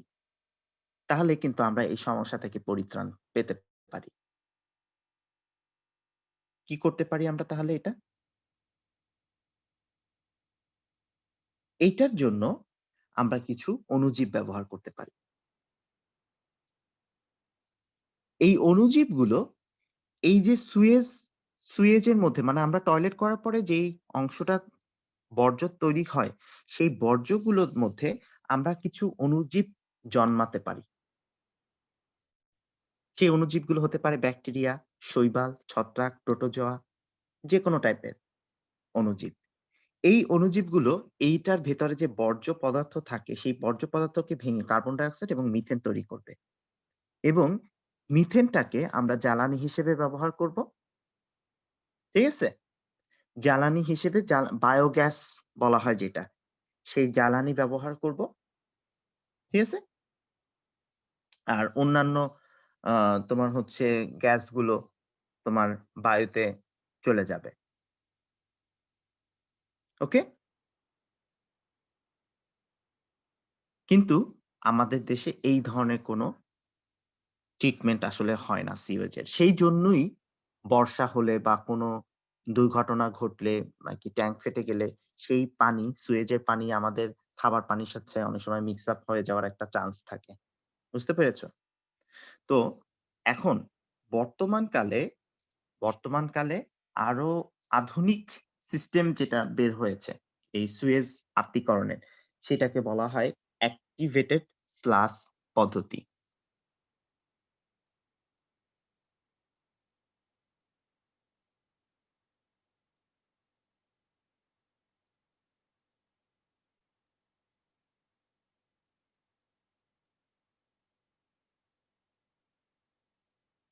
[SPEAKER 1] তাহলে কিন্তু আমরা এই সমস্যা থেকে পরিত্রাণ পেতে পারি। কি করতে পারি আমরা তাহলে এটা? এইটার জন্য আমরা কিছু অণুজীব ব্যবহার করতে পারি। এই অণুজীবগুলো এই যে সুয়েজের মধ্যে মানে আমরা টয়লেট করার পরে যেই অংশটা বর্জ্য তৈরি হয়, সেই বর্জ্যগুলোর মধ্যে আমরা কিছু অণুজীব জন্মাতে পারি। সেই অণুজীবগুলো হতে পারে ব্যাকটেরিয়া, শৈবাল, ছত্রাক, প্রোটোজোয়া যেকোনো টাইপের অণুজীব। এই অণুজীবগুলো এইটার ভেতরে যে বর্জ্য পদার্থ থাকে, সেই বর্জ্য পদার্থকে ভেঙে কার্বন ডাই অক্সাইড এবং মিথেন তৈরি করবে। এবং মিথেনটাকে আমরা জ্বালানি হিসেবে ব্যবহার করব। ঠিক আছে? জ্বালানি হিসেবে বায়োগ্যাস বলা হয় যেটা, সেই জ্বালানি ব্যবহার করব। ঠিক আছে? আর অন্যান্য আ তোমার হচ্ছে গ্যাসগুলো তোমার বায়ুতে চলে যাবে। ওকে? কিন্তু আমাদের দেশে এই ধরনের কোনো ট্রিটমেন্ট আসলে হয় না সিওয়েজের। সেই জন্যই বর্ষা হলে বা কোনো দুর্ঘটনা ঘটলে নাকি ট্যাংক ফেটে গেলে সেই পানি সুয়েজের পানি আমাদের খাবার পানির সাথে অনেক সময় মিক্স আপ হয়ে যাওয়ার একটা চান্স থাকে। বুঝতে পেরেছো? তো এখন বর্তমানকালে বর্তমানকালে আরো আধুনিক সিস্টেম যেটা বের হয়েছে এই সুয়েজ আত্তীকরণের সেটাকে বলা হয় অ্যাক্টিভেটেড স্লাশ পদ্ধতি।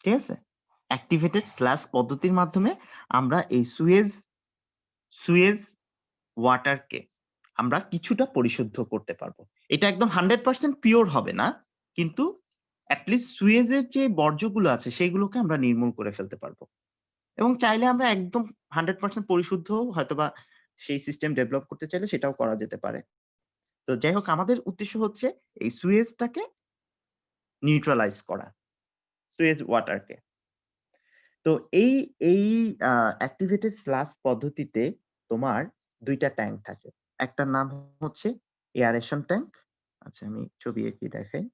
[SPEAKER 1] ঠিক আছে? অ্যাক্টিভেটেড স্ল্যাশ পদ্ধতির মাধ্যমে আমরা এই সুয়েজ ওয়াটারকে আমরা কিছুটা পরিশুদ্ধ করতে পারবো। এটা একদম 100% পিওর হবে না। কিন্তু এট লিস্ট সুয়েজের যে বর্জ্যগুলো আছে সেগুলোকে আমরা নির্মূল করে ফেলতে পারবো। এবং চাইলে আমরা একদম 100% পরিশুদ্ধও হয়তোবা সেই সিস্টেম ডেভেলপ করতে চাইলে সেটাও করা যেতে পারে। তো যাই হোক আমাদের উদ্দেশ্য হচ্ছে এই সুয়েজটাকে নিউট্রালাইজ করা। সুয়েজ ওয়াটারকে। তো এই আ অ্যাক্টিভেটেড স্লাশ পদ্ধতিতে তোমার ২ টা ট্যাংক থাকে। একটার নাম হচ্ছে এয়ারেশন ট্যাঙ্ক। আচ্ছা আমি ছবি এঁকে দেখাই।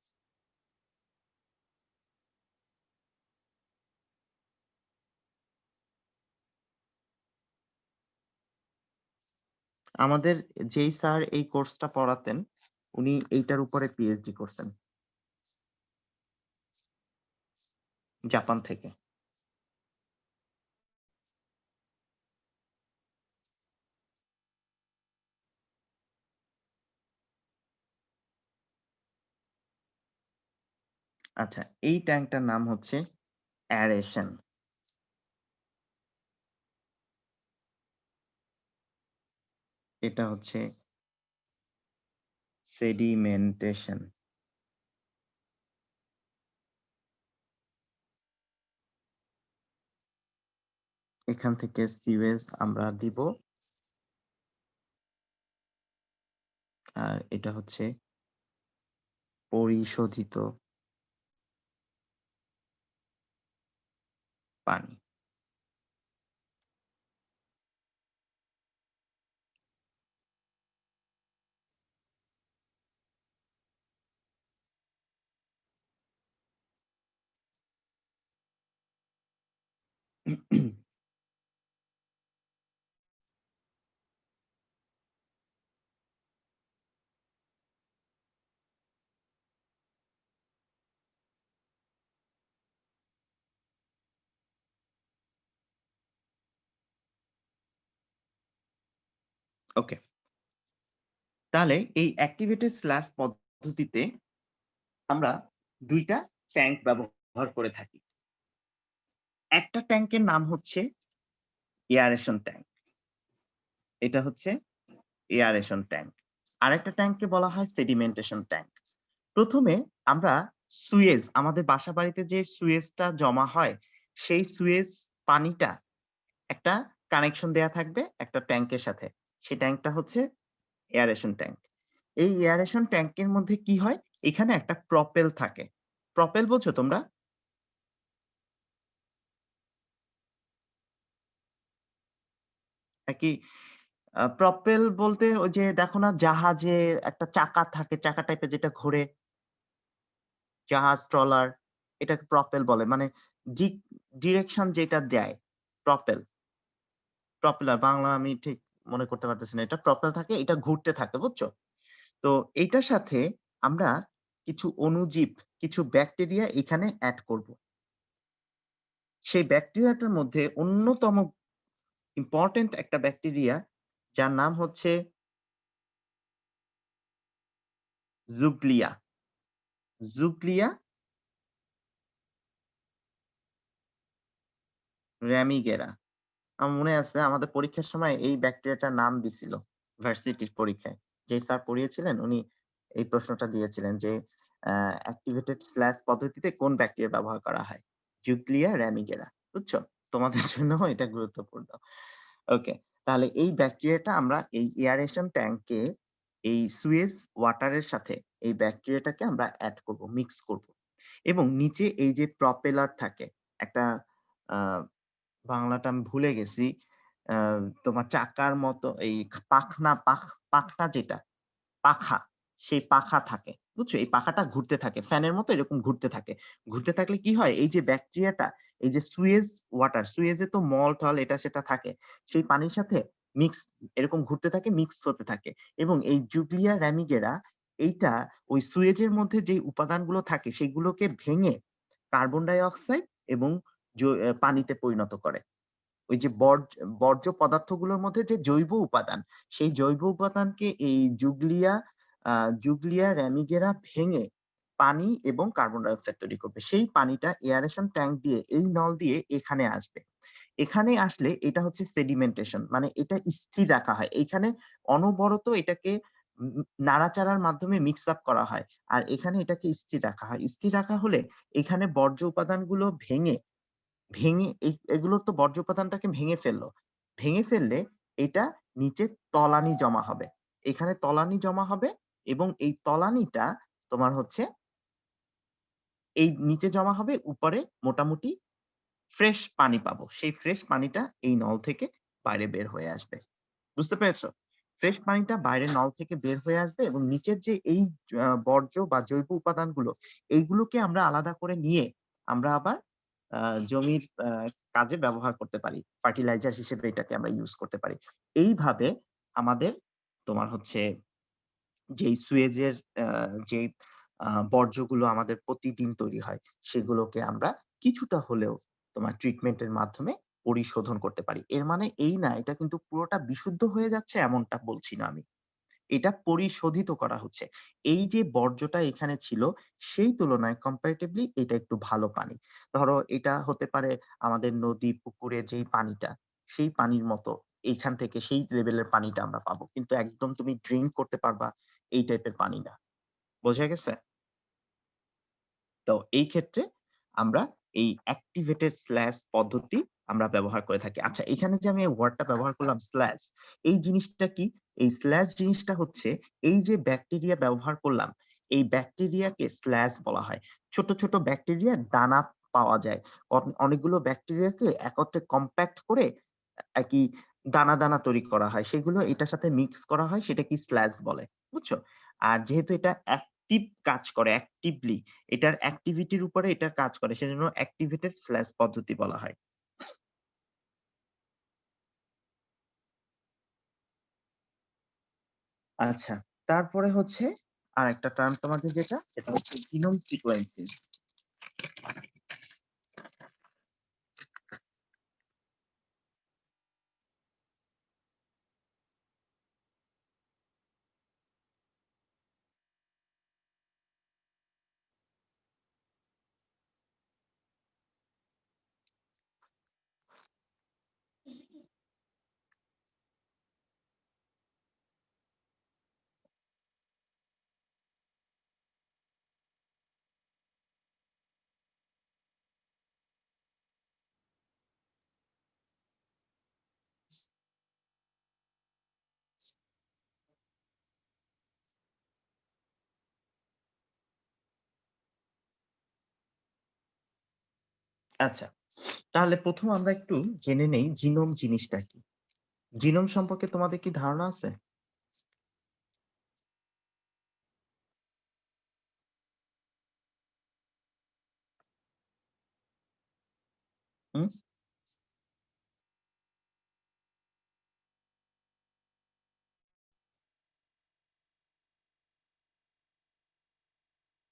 [SPEAKER 1] আমাদের যেই স্যার এই কোর্সটা পড়াতেন উনি এইটার উপরে পিএইচডি করছেন জাপান থেকে। আচ্ছা এই ট্যাঙ্কটার নাম হচ্ছে অ্যারেশন। এটা হচ্ছে সেডিমেন্টেশন। এখান থেকে সিওয়েজ আমরা দিব, আর এটা হচ্ছে পরিশোধিত পানি। ওকে, তাহলে এই অ্যাক্টিভেটেড স্ল্যাশ পদ্ধতিতে আমরা দুইটা ট্যাঙ্ক ব্যবহার করে থাকি। একটা ট্যাঙ্কের নাম হচ্ছে এয়ারেশন ট্যাঙ্ক, এটা হচ্ছে এয়ারেশন ট্যাঙ্ক। আরেকটা ট্যাঙ্ককে বলা হয় সেডিমেন্টেশন ট্যাঙ্ক। প্রথমে আমরা সুয়েজ, আমাদের বাসা বাড়িতে যে সুয়েজটা জমা হয় সেই সুয়েজ পানিটা একটা কানেকশন দেয়া থাকবে একটা ট্যাঙ্কের সাথে, সেই ট্যাঙ্কটা হচ্ছে এয়ারেশন ট্যাঙ্ক। এই এয়ারেশন ট্যাঙ্কের মধ্যে কি হয়, এখানে একটা প্রপেল থাকে। প্রপেল বোঝো তোমরা? নাকি প্রপেল বলতে ওই যে দেখো না জাহাজে একটা চাকা থাকে, চাকা টাইপের যেটা ঘোরে, জাহাজ ট্রলার, এটাকে প্রপেল বলে। মানে ডিরেকশন যেটা দেয় প্রপেল, প্রপেলার বাংলা আমি ঠিক মনে করতে পারতেছি না। এটা প্রপেল থাকে, এটা ঘুরতে থাকে, বুঝছো? তো এইটার সাথে আমরা কিছু অণুজীব, কিছু ব্যাকটেরিয়া এখানে এড করব। সেই ব্যাকটেরিয়াটার মধ্যে অন্যতম ইম্পর্টেন্ট একটা ব্যাকটেরিয়া যার নাম হচ্ছে জুগ্লিয়া। জুগ্লিয়া র্যামিগেরা। আমার মনে আছে আমাদের পরীক্ষার সময় এই ব্যাকটেরিয়াটার নাম দিছিল ভার্সিটির পরীক্ষায়। যে স্যার পড়িয়েছিলেন উনি এই প্রশ্নটা দিয়েছিলেন যে অ্যাক্টিভেটেড স্ল্যাশ পদ্ধতিতে কোন ব্যাকটেরিয়া ব্যবহার করা হয়? জুগ্লিয়া র্যামিগেরা। বুঝছো? তোমাদের জন্য এটা গুরুত্বপূর্ণ। ওকে, তাহলে এই ব্যাকটেরিয়াটা আমরা এই এয়ারেশন ট্যাঙ্কে এই সুয়েজ ওয়াটারের সাথে এই ব্যাকটেরিয়াটাকে আমরা এড করব, মিক্স করব। এবং নিচে এই যে প্রপেলার থাকে একটা, আহ বাংলাটা আমি ভুলে গেছি। তোমার চাকার মতো এই পাখনা, পাখনা যেটা পাখা, সেই পাখা থাকে। বুঝছো? এই পাখাটা ঘুরতে থাকে। ফ্যানের মতো এরকম ঘুরতে থাকে। ঘুরতে থাকলে কি হয়? এই যে ব্যাকটেরিয়াটা, এই যে সুয়েজ ওয়াটার, সুয়েজে তো মল-টল এটা সেটা থাকে। সেই পানির সাথে মিক্স, এরকম ঘুরতে থাকে, মিক্স হতে থাকে। এবং এই জুগ্লিয়া র্যামিগেরা এইটা ওই সুয়েজের মধ্যে যে উপাদানগুলো থাকে সেগুলোকে ভেঙে কার্বন ডাই অক্সাইড এবং পানিতে পরিণত করে। ওই যে বর্জ্য পদার্থগুলোর মধ্যে যে জৈব উপাদান, সেই জৈব উপাদানকে এই জুগ্লিয়া র্যামিগেরা ভেঙে পানি এবং কার্বন ডাই অক্সাইড তৈরি করবে। সেই পানিটা এয়ারেশন ট্যাঙ্ক দিয়ে এই নল দিয়ে এখানে আসবে। এখানে আসলে এটা হচ্ছে সেডিমেন্টেশন, মানে এটা স্থির রাখা হয়। এখানে অনবরত এটাকে নাড়াচাড়ার মাধ্যমে মিক্স আপ করা হয়। আর এখানে এটাকে স্থির রাখা হয়। স্থির রাখা হলে এখানে বর্জ্য উপাদানগুলো ভেঙে ভেঙে এগুলো তো বর্জ্য উপাদানটাকে ভেঙে ফেললো। ভেঙে ফেললে এটা নিচে তলানি জমা হবে। এখানে তলানি জমা হবে এবং এই তলানিটা তোমার হচ্ছে এই নিচে জমা হবে, উপরে মোটামুটি ফ্রেশ পানি পাবো। সেই ফ্রেশ পানিটা এই নল থেকে বাইরে বের হয়ে আসবে। বুঝতে পেরেছো? ফ্রেশ পানিটা বাইরে নল থেকে বের হয়ে আসবে এবং নিচের যে এই বর্জ্য বা জৈব উপাদানগুলো এইগুলোকে আমরা আলাদা করে নিয়ে আমরা আবার জমির কাজে ব্যবহার করতে পারি। ফার্টিলাইজার হিসেবে এটাকে আমরা ইউজ করতে পারি। এইভাবে আমাদের তোমার হচ্ছে যেই সুয়েজের যেই বর্জ্যগুলো আমাদের প্রতিদিন তৈরি হয় সেগুলোকে আমরা কিছুটা হলেও তোমার ট্রিটমেন্টের মাধ্যমে পরিশোধন করতে পারি। এর মানে এই না এটা কিন্তু পুরোটা বিশুদ্ধ হয়ে যাচ্ছে এমনটা বলছি না আমি। এটা পরিশোধিত করা হচ্ছে। এই যে বর্জ্যটা এখানে ছিল সেই তুলনায় কম্পারেটিভলি এটা একটু ভালো পানি। ধরো এটা হতে পারে আমাদের নদী, পুকুরে যেই পানিটা, সেই পানির মতো এইখান থেকে সেই লেভেলের পানিটা আমরা পাবো। কিন্তু একদম তুমি ড্রিংক করতে পারবা এই টাইপের পানি না। বোঝা গেছে? তো এই ক্ষেত্রে আমরা এই অ্যাক্টিভেটেড স্ল্যাশ পদ্ধতি আমরা ব্যবহার করে থাকি। আচ্ছা এখানে যে আমি এই ওয়ার্ডটা ব্যবহার করলাম স্ল্যাশ, এই জিনিসটা কি? এই স্ল্যাশ জিনিসটা হচ্ছে এই যে ব্যাকটেরিয়া ব্যবহার করলাম, এই ব্যাকটেরিয়াকে স্ল্যাশ বলা হয়। ছোট, ছোট ব্যাকটেরিয়ার দানা পাওয়া যায়। অনেকগুলো ব্যাকটেরিয়াকে একত্রে কম্প্যাক্ট করে আরকি দানা, দানা তৈরি করা হয়। সেগুলো এটার সাথে মিক্স করা হয় সেটাকে স্ল্যাশ বলে। বুঝছো? আর যেহেতু এটা অ্যাক্টিভ কাজ করে অ্যাক্টিভলি এটার অ্যাক্টিভিটির উপরে এটা কাজ করে। সেজন্য অ্যাক্টিভেটেড স্ল্যাশ পদ্ধতি বলা হয়। আচ্ছা, তারপরে হচ্ছে আরেকটা টার্ম তোমাদের যেটা, সেটা হচ্ছে জিনোম সিকোয়েন্সিং। আচ্ছা, তাহলে ১ম আমরা একটু জেনে নেই জিনোম জিনিসটা কি? জিনোম সম্পর্কে তোমাদের কি ধারণা আছে? হুম?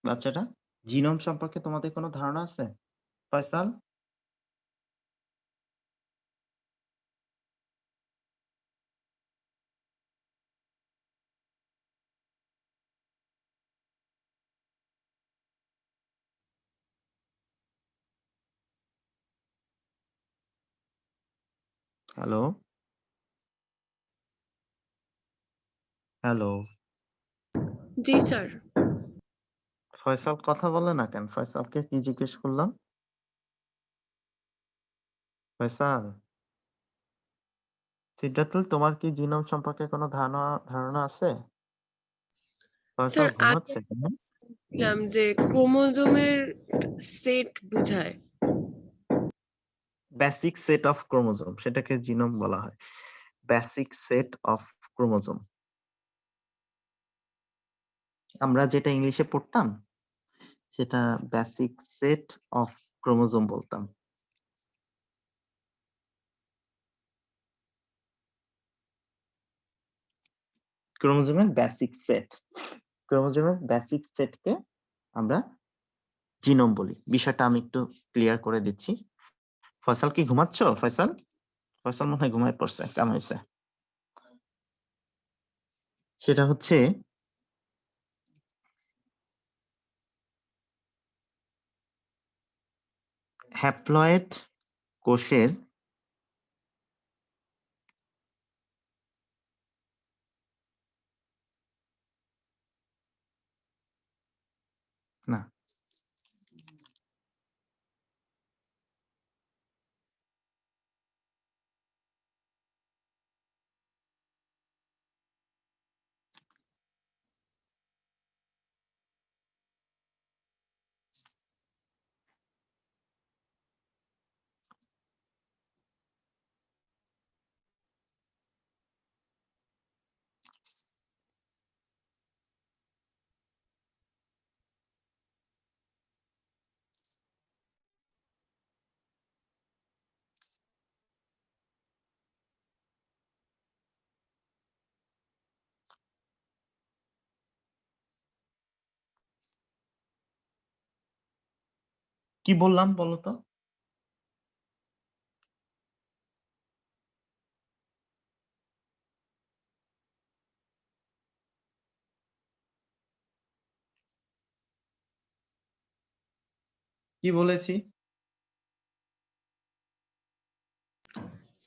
[SPEAKER 1] বাচ্চারা? জিনোম সম্পর্কে তোমাদের কোনো ধারণা আছে? ফয়সাল? হ্যালো? হ্যালো?
[SPEAKER 3] জি স্যার।
[SPEAKER 1] ফয়সাল কথা বলে না কেন? ফয়সালকে কি জিজ্ঞেস করলাম? ফয়সাল? সিদ্ধার্থুল তোমার কি জিনোম সম্পর্কে কোনো ধারণা আছে? ফয়সাল
[SPEAKER 3] স্যার আগে
[SPEAKER 1] ঘুমাচ্ছে কেন?
[SPEAKER 3] বললাম যে ক্রোমোজোমের সেট বুঝায়।
[SPEAKER 1] বেসিক সেট অফ ক্রোমোজোম সেটাকে জিনোম বলা হয়। Basic set of chromosome. আমরা যেটা ইংলিশে পড়তাম সেটা বেসিক সেট অফ ক্রোমোজোম বলতাম। ক্রোমোজোমের বেসিক সেট। ক্রোমোজোমের বেসিক সেটকে আমরা জিনোম বলি। বিষয়টা আমি একটু ক্লিয়ার করে দিচ্ছি। ফয়সাল কি ঘুমাচ্ছ? ফয়সাল? ফয়সাল মনে হয় ঘুমায় পড়ছে। কেমন হইছে? সেটা হচ্ছে হ্যাপ্লয়েড কোষের না কি বললাম বলো তো? কি বলেছি?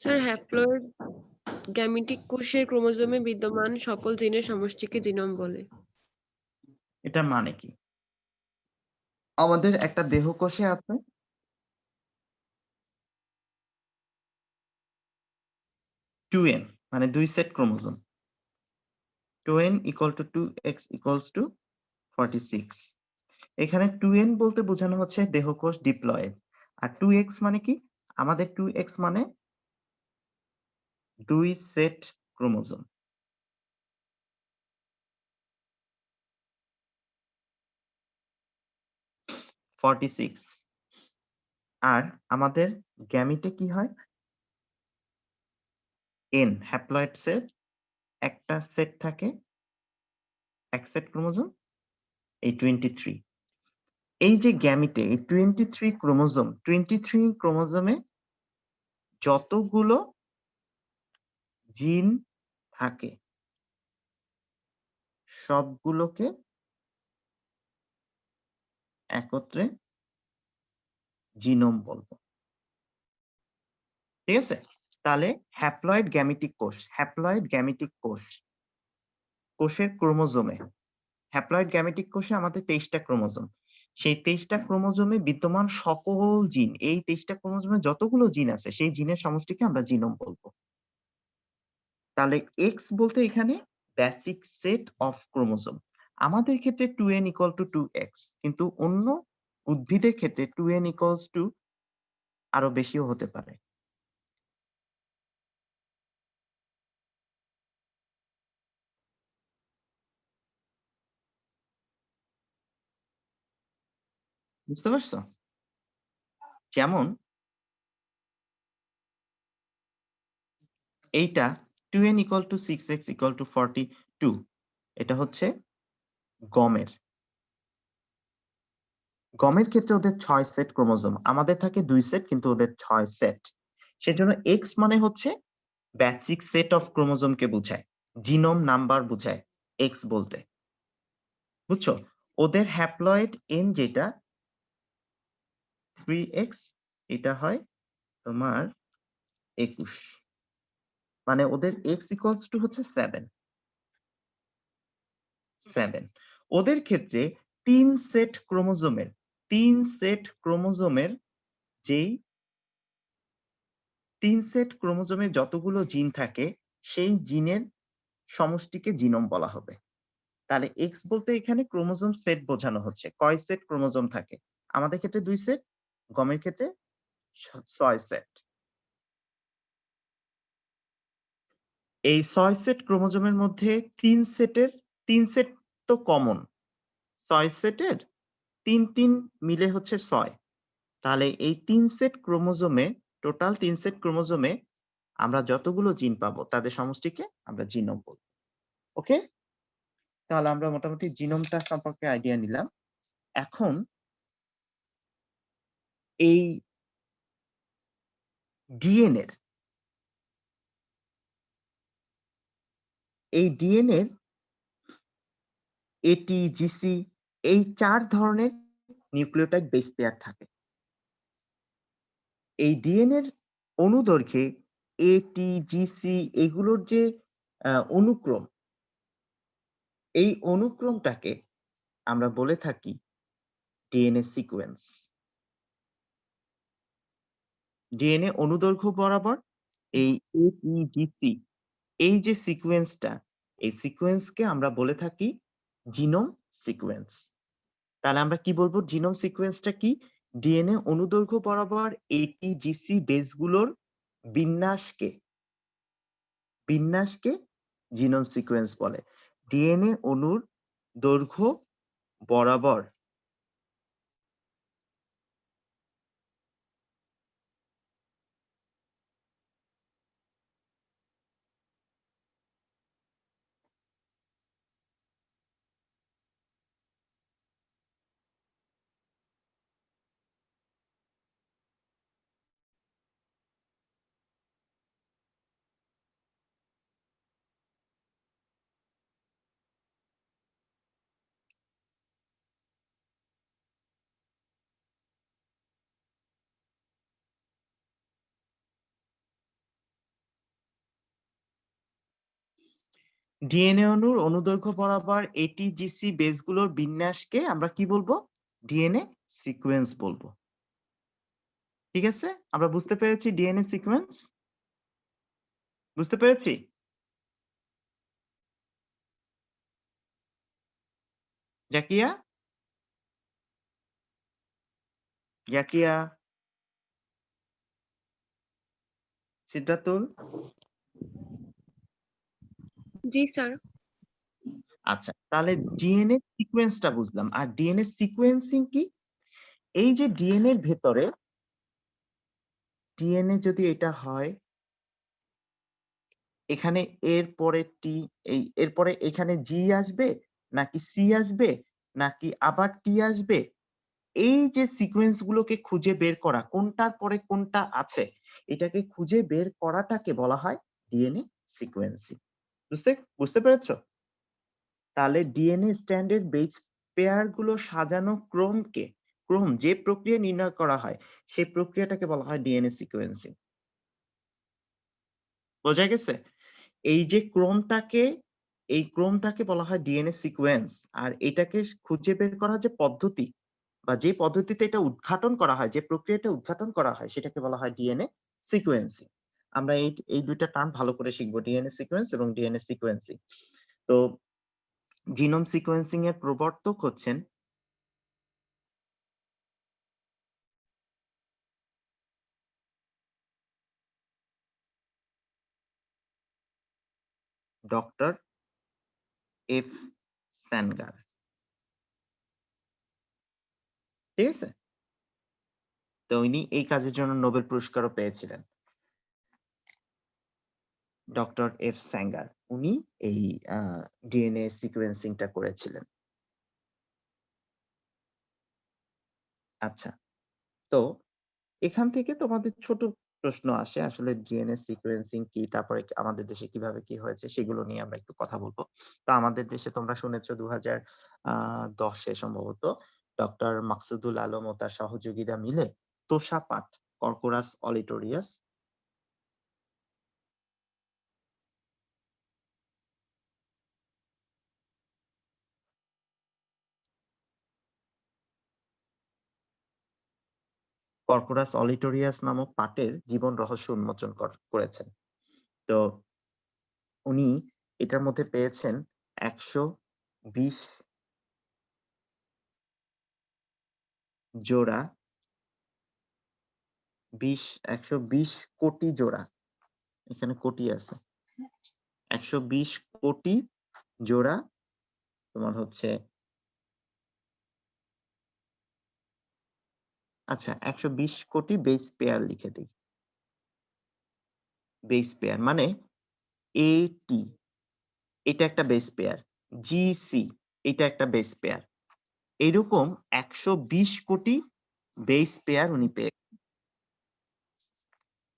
[SPEAKER 3] স্যার হ্যাপ্লয়েড গ্যামেটিক কোষের ক্রোমোজোমে বিদ্যমান সকল জিনের সমষ্টিকে জিনোম বলে।
[SPEAKER 1] এটার মানে কি? আমাদের একটা দেহকোষে আছে 2n, মানে 2 set chromosome. 2n equal to 2x equals to 46। এখানে 2n বলতে বোঝানো হচ্ছে দেহকোষ ডিপ্লয়েড। আর 2x মানে কি? আমাদের 2x মানে 2 সেট ক্রোমোজোম। আর আমাদের গ্যামিটে কি হয়? n হ্যাপ্লয়েড সেট, একটা সেট থাকে, এক সেট ক্রোমোজোম, এই 23। এই যে গ্যামিটে এই 23 ক্রোমোজোম, 23 ক্রোমোজোমে যতগুলো জিন থাকে সবগুলোকে একত্রে জিনোম বলবো। ঠিক আছে? তাহলে হ্যাপ্লয়েড গ্যামেটিক কোষ, হ্যাপ্লয়েড গ্যামেটিক কোষ, কোষের ক্রোমোজোমে, হ্যাপ্লয়েড গ্যামেটিক কোষে আমাদের 23টা ক্রোমোজোম। সেই 23টা ক্রোমোজোমে বিদ্যমান সকল জিন, এই 23টা ক্রোমোজোমে যতগুলো জিন আছে সেই জিনের সমষ্টিকে আমরা জিনোম বলবো। তাহলে এক্স বলতে এখানে বেসিক সেট অফ ক্রোমোজোম। আমাদের ক্ষেত্রে 2n equal to 2x, কিন্তু অন্য উদ্ভিদের ক্ষেত্রে 2n equals to আরো বেশিও হতে পারে। বুঝতে পারছো? যেমন এইটা 2n equal to 6x equal to 42, এটা হচ্ছে গমের। গমের ক্ষেত্রে ওদের 6 সেট ক্রোমোজোম, আমাদের থাকে 2 সেট কিন্তু ওদের 6 সেট। সেজন্য এক্স মানে হচ্ছে বেসিক সেট অফ ক্রোমোজোমকে বোঝায়, জিনোম নাম্বার বোঝায় এক্স বলতে। বুঝছো? ওদের হ্যাপ্লয়েড এন যেটা 3x, এটা হয় তোমার 21, মানে ওদের x ইকুয়ালস টু হচ্ছে 7। ওদের ক্ষেত্রে 3 সেট ক্রোমোজোমের, 3 সেট ক্রোমোজোমের যেই 3 সেট ক্রোমোজোমে যতগুলো জিন থাকে সেই জিনের সমষ্টিকে জিনোম বলা হবে। তাহলে এক্স বলতে এখানে ক্রোমোজোম সেট বোঝানো হচ্ছে, কয় সেট ক্রোমোজোম থাকে। আমাদের ক্ষেত্রে 2 সেট, গমের ক্ষেত্রে 6 সেট। এই 6 সেট ক্রোমোজোমের মধ্যে 3 সেট তো কমন, 6 সেটের 3 মিলে হচ্ছে 6। তাহলে এই 3 সেট ক্রোমোজোমে, টোটাল 3 সেট ক্রোমোজোমে আমরা যতগুলো জিন পাবো তাদের সমষ্টিকে আমরা জিনোম বলবো। ওকে? তাহলে আমরা মোটামুটি জিনোমটা সম্পর্কে আইডিয়া নিলাম। এখন এই ডিএনএ এর, এই ডিএনএ এর এটি, জিসি, এই 4 ধরনের নিউক্লিওটাইড বেস পেয়ার থাকে। এই ডিএনএ এর অনুদৈর্ঘ্যে এটি, জিসি এগুলোর যে অনুক্রম, এই অনুক্রমটাকে আমরা বলে থাকি ডিএনএ সিকোয়েন্স। ডিএনএ অনুদৈর্ঘ্য বরাবর এই এটিজিসি, এই যে সিকোয়েন্সটা, এই সিকোয়েন্সকে আমরা বলে থাকি জিনোম সিকোয়েন্স। তাহলে আমরা কি বলবো? জিনোম সিকোয়েন্সটা কি? ডিএনএ অনুদৈর্ঘ্য বরাবর এটিজিসি বেসগুলোর বিন্যাসকে, বিন্যাসকে জিনোম সিকোয়েন্স বলে। ডিএনএ অণুর দৈর্ঘ্য বরাবর ডিএনএ অণুর অনুদৈর্ঘ্য বরাবর এটিজিসি বেসগুলোর বিন্যাসকে আমরা কি বলবো? ডিএনএ সিকোয়েন্স বলবো। ঠিক আছে? আমরা বুঝতে পেরেছি ডিএনএ সিকোয়েন্স? বুঝতে পেরেছি? জাকিয়া? জাকিয়া? সিদ্ধাতুল?
[SPEAKER 3] জি স্যার।
[SPEAKER 1] আচ্ছা, তাহলে ডিএনএ সিকোয়েন্সটা বুঝলাম। আর ডিএনএ সিকোয়েন্সিং কি? এই যে ডিএনএ এর ভেতরে ডিএনএ যদি এটা হয়, এখানে এরপরে টি, এরপরে এখানে জি আসবে নাকি সি আসবে নাকি আবার টি আসবে? এই যে সিকোয়েন্স গুলোকে খুঁজে বের করা, কোনটার পরে কোনটা আছে, এটাকে খুঁজে বের করাটাকে বলা হয় ডিএনএ সিকোয়েন্সিং। বুঝতে বুঝতে পেরেছো? তাহলে ডিএনএ স্ট্র্যান্ডের বেস পেয়ার গুলো সাজানো ক্রম যে প্রক্রিয়া নির্ণয় করা হয়, সেই প্রক্রিয়াটাকে বলা হয় ডিএনএ সিকোয়েন্সিং। বোঝা গেছে? এই যে এই ক্রমটাকে বলা হয় ডিএনএ সিকোয়েন্স। আর এটাকে খুঁজে বের করার যে পদ্ধতি বা যে পদ্ধতিতে এটা উদ্ঘাটন করা হয়, যে প্রক্রিয়াটা উদ্ঘাটন করা হয়, সেটাকে বলা হয় ডিএনএ সিকোয়েন্সিং। আমরা এই ২ টা টার্ম ভালো করে শিখব, ডিএনএ সিকোয়েন্স এবং ডিএনএ সিকোয়েন্সিং। তো জিনোম সিকোয়েন্সিং এর প্রবর্তক হচ্ছেন ডক্টর এফ স্যানগার। ঠিক আছে? তো ইনি এই কাজের জন্য নোবেল পুরস্কারও পেয়েছিলেন। ডক্টর এফ স্যাঙ্গার উনি এই ডিএনএ সিকোয়েন্সিংটা করেছিলেন। আচ্ছা, তো এখান থেকে তোমাদের ছোট প্রশ্ন আসে আসলে ডিএনএ সিকোয়েন্সিং কি, তারপরে আমাদের দেশে কিভাবে কি হয়েছে সেগুলো নিয়ে আমরা একটু কথা বলবো। তো আমাদের দেশে তোমরা শুনেছো 2010-এ সম্ভবত ডক্টর মাকসুদুল আলম ও তার সহযোগীরা মিলে তোষা পাট, কর্কোরাস অলিটোরিয়াস, নামক পাটের জীবন রহস্য উন্মোচন করেছেন। তো উনি এটার মধ্যে পেয়েছেন ১২০ জোড়া ১২০ কোটি জোড়া, এখানে কোটি আছে, ১২০ কোটি জোড়া তোমার হচ্ছে, আচ্ছা ১২০ কোটি বেস পেয়ার লিখে দিই। বেস পেয়ার মানে এটি, এটা একটা বেস পেয়ার, জিসি এটা একটা বেস পেয়ার, এরকম ১২০ কোটি বেস পেয়ার উনি পেয়ে,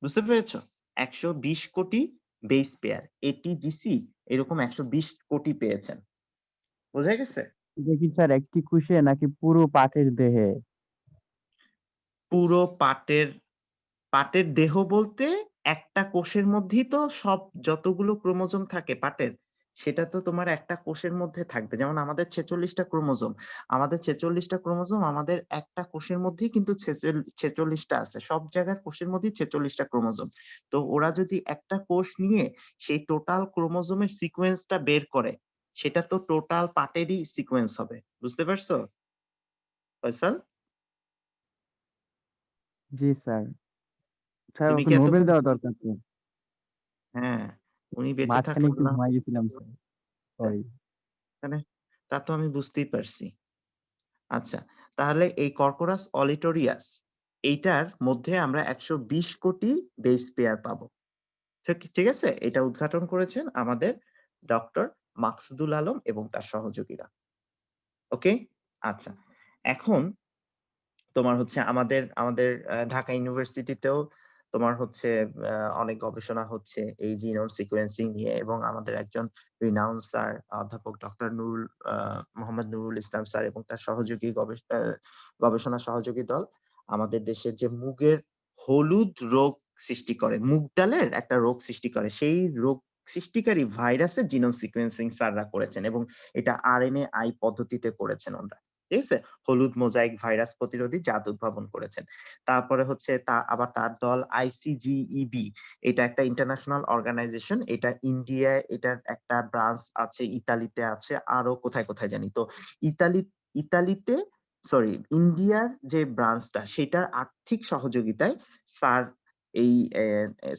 [SPEAKER 1] বুঝতে পেরেছো? ১২০ কোটি বেস পেয়ার এটিজিসি এরকম ১২০ কোটি পেয়েছেন। বোঝা গেছে?
[SPEAKER 4] এটা কি স্যার একটি কোষে নাকি পুরো পাটের দেহে?
[SPEAKER 1] পুরো পাটের দেহ বলতে একটা কোষের মধ্যেই তো সব যতগুলো ক্রোমোজোম থাকে পাটের, সেটা তো তোমার একটা কোষের মধ্যে থাকবে। যেমন আমাদের ৪৬ টা ক্রোমোজোম। আমাদের ৪৬ টা ক্রোমোজোম আমাদের একটা কোষের মধ্যেই কিন্তু ৪৬ টা আছে। সব জায়গার কোষের মধ্যেই ৪৬ টা ক্রোমোজোম। তো ওরা যদি একটা কোষ নিয়ে সেই টোটাল ক্রোমোজোমের সিকোয়েন্সটা বের করে, সেটা তো টোটাল পাটেরই সিকোয়েন্স হবে। বুঝতে পারছো ফয়সাল?
[SPEAKER 4] জি স্যার। স্যার
[SPEAKER 1] তুমি
[SPEAKER 4] ওকে
[SPEAKER 1] কি
[SPEAKER 4] নোবেল
[SPEAKER 1] এতক্ষণ,
[SPEAKER 4] দেওয়া দরকার তো।
[SPEAKER 1] হ্যাঁ, উনি বেঁচে
[SPEAKER 4] মাঝখানে
[SPEAKER 1] থাকলে
[SPEAKER 4] একটু
[SPEAKER 1] না
[SPEAKER 4] ঘুমাই গেছিলাম স্যার, সরি।
[SPEAKER 1] মানে তা তো আমি বুঝতেই পারছি। আচ্ছা, তাহলে এই কর্কোরাস অলিটোরিয়াস এইটার মধ্যে আমরা ১২০ কোটি বেস পেয়ার পাবো। ঠিক আছে? এটা উদ্ঘাটন করেছেন আমাদের ডক্টর মাকসুদুল আলম এবং তার সহযোগীরা। ওকে? আচ্ছা। এখন তোমার হচ্ছে আমাদের ঢাকা ইউনিভার্সিটিতেও তোমার হচ্ছে অনেক গবেষণা হচ্ছে এই জিনোম সিকোয়েন্সিং নিয়ে, এবং আমাদের একজন রিনাউন্ড স্যার অধ্যাপক ডক্টর মোহাম্মদ নুরুল ইসলাম স্যার এবং তার সহযোগী গবেষণা সহযোগী দল আমাদের দেশের যে মুগের হলুদ রোগ সৃষ্টি করে, মুগ ডালের একটা রোগ সৃষ্টি করে, সেই রোগ সৃষ্টিকারী ভাইরাসের জিনোম সিকোয়েন্সিং স্যাররা করেছেন এবং এটা RNAi পদ্ধতিতে করেছেন ওনারা। ঠিক আছে? হলুদ মোজাইক ভাইরাস প্রতিরোধী জাত উদ্ভাবন করেছেন। তারপরে হচ্ছে আবার তার দল ICGEB, এটা একটা ইন্টারন্যাশনাল অর্গানাইজেশন। এটা ইন্ডিয়ায় এটার একটা ব্রাঞ্চ আছে, ইতালিতে আছে, আরো কোথায়, কোথায় জানি। তো ইতালি ইতালিতে সরি ইন্ডিয়ার যে ব্রাঞ্চটা সেটার আর্থিক সহযোগিতায় স্যার এই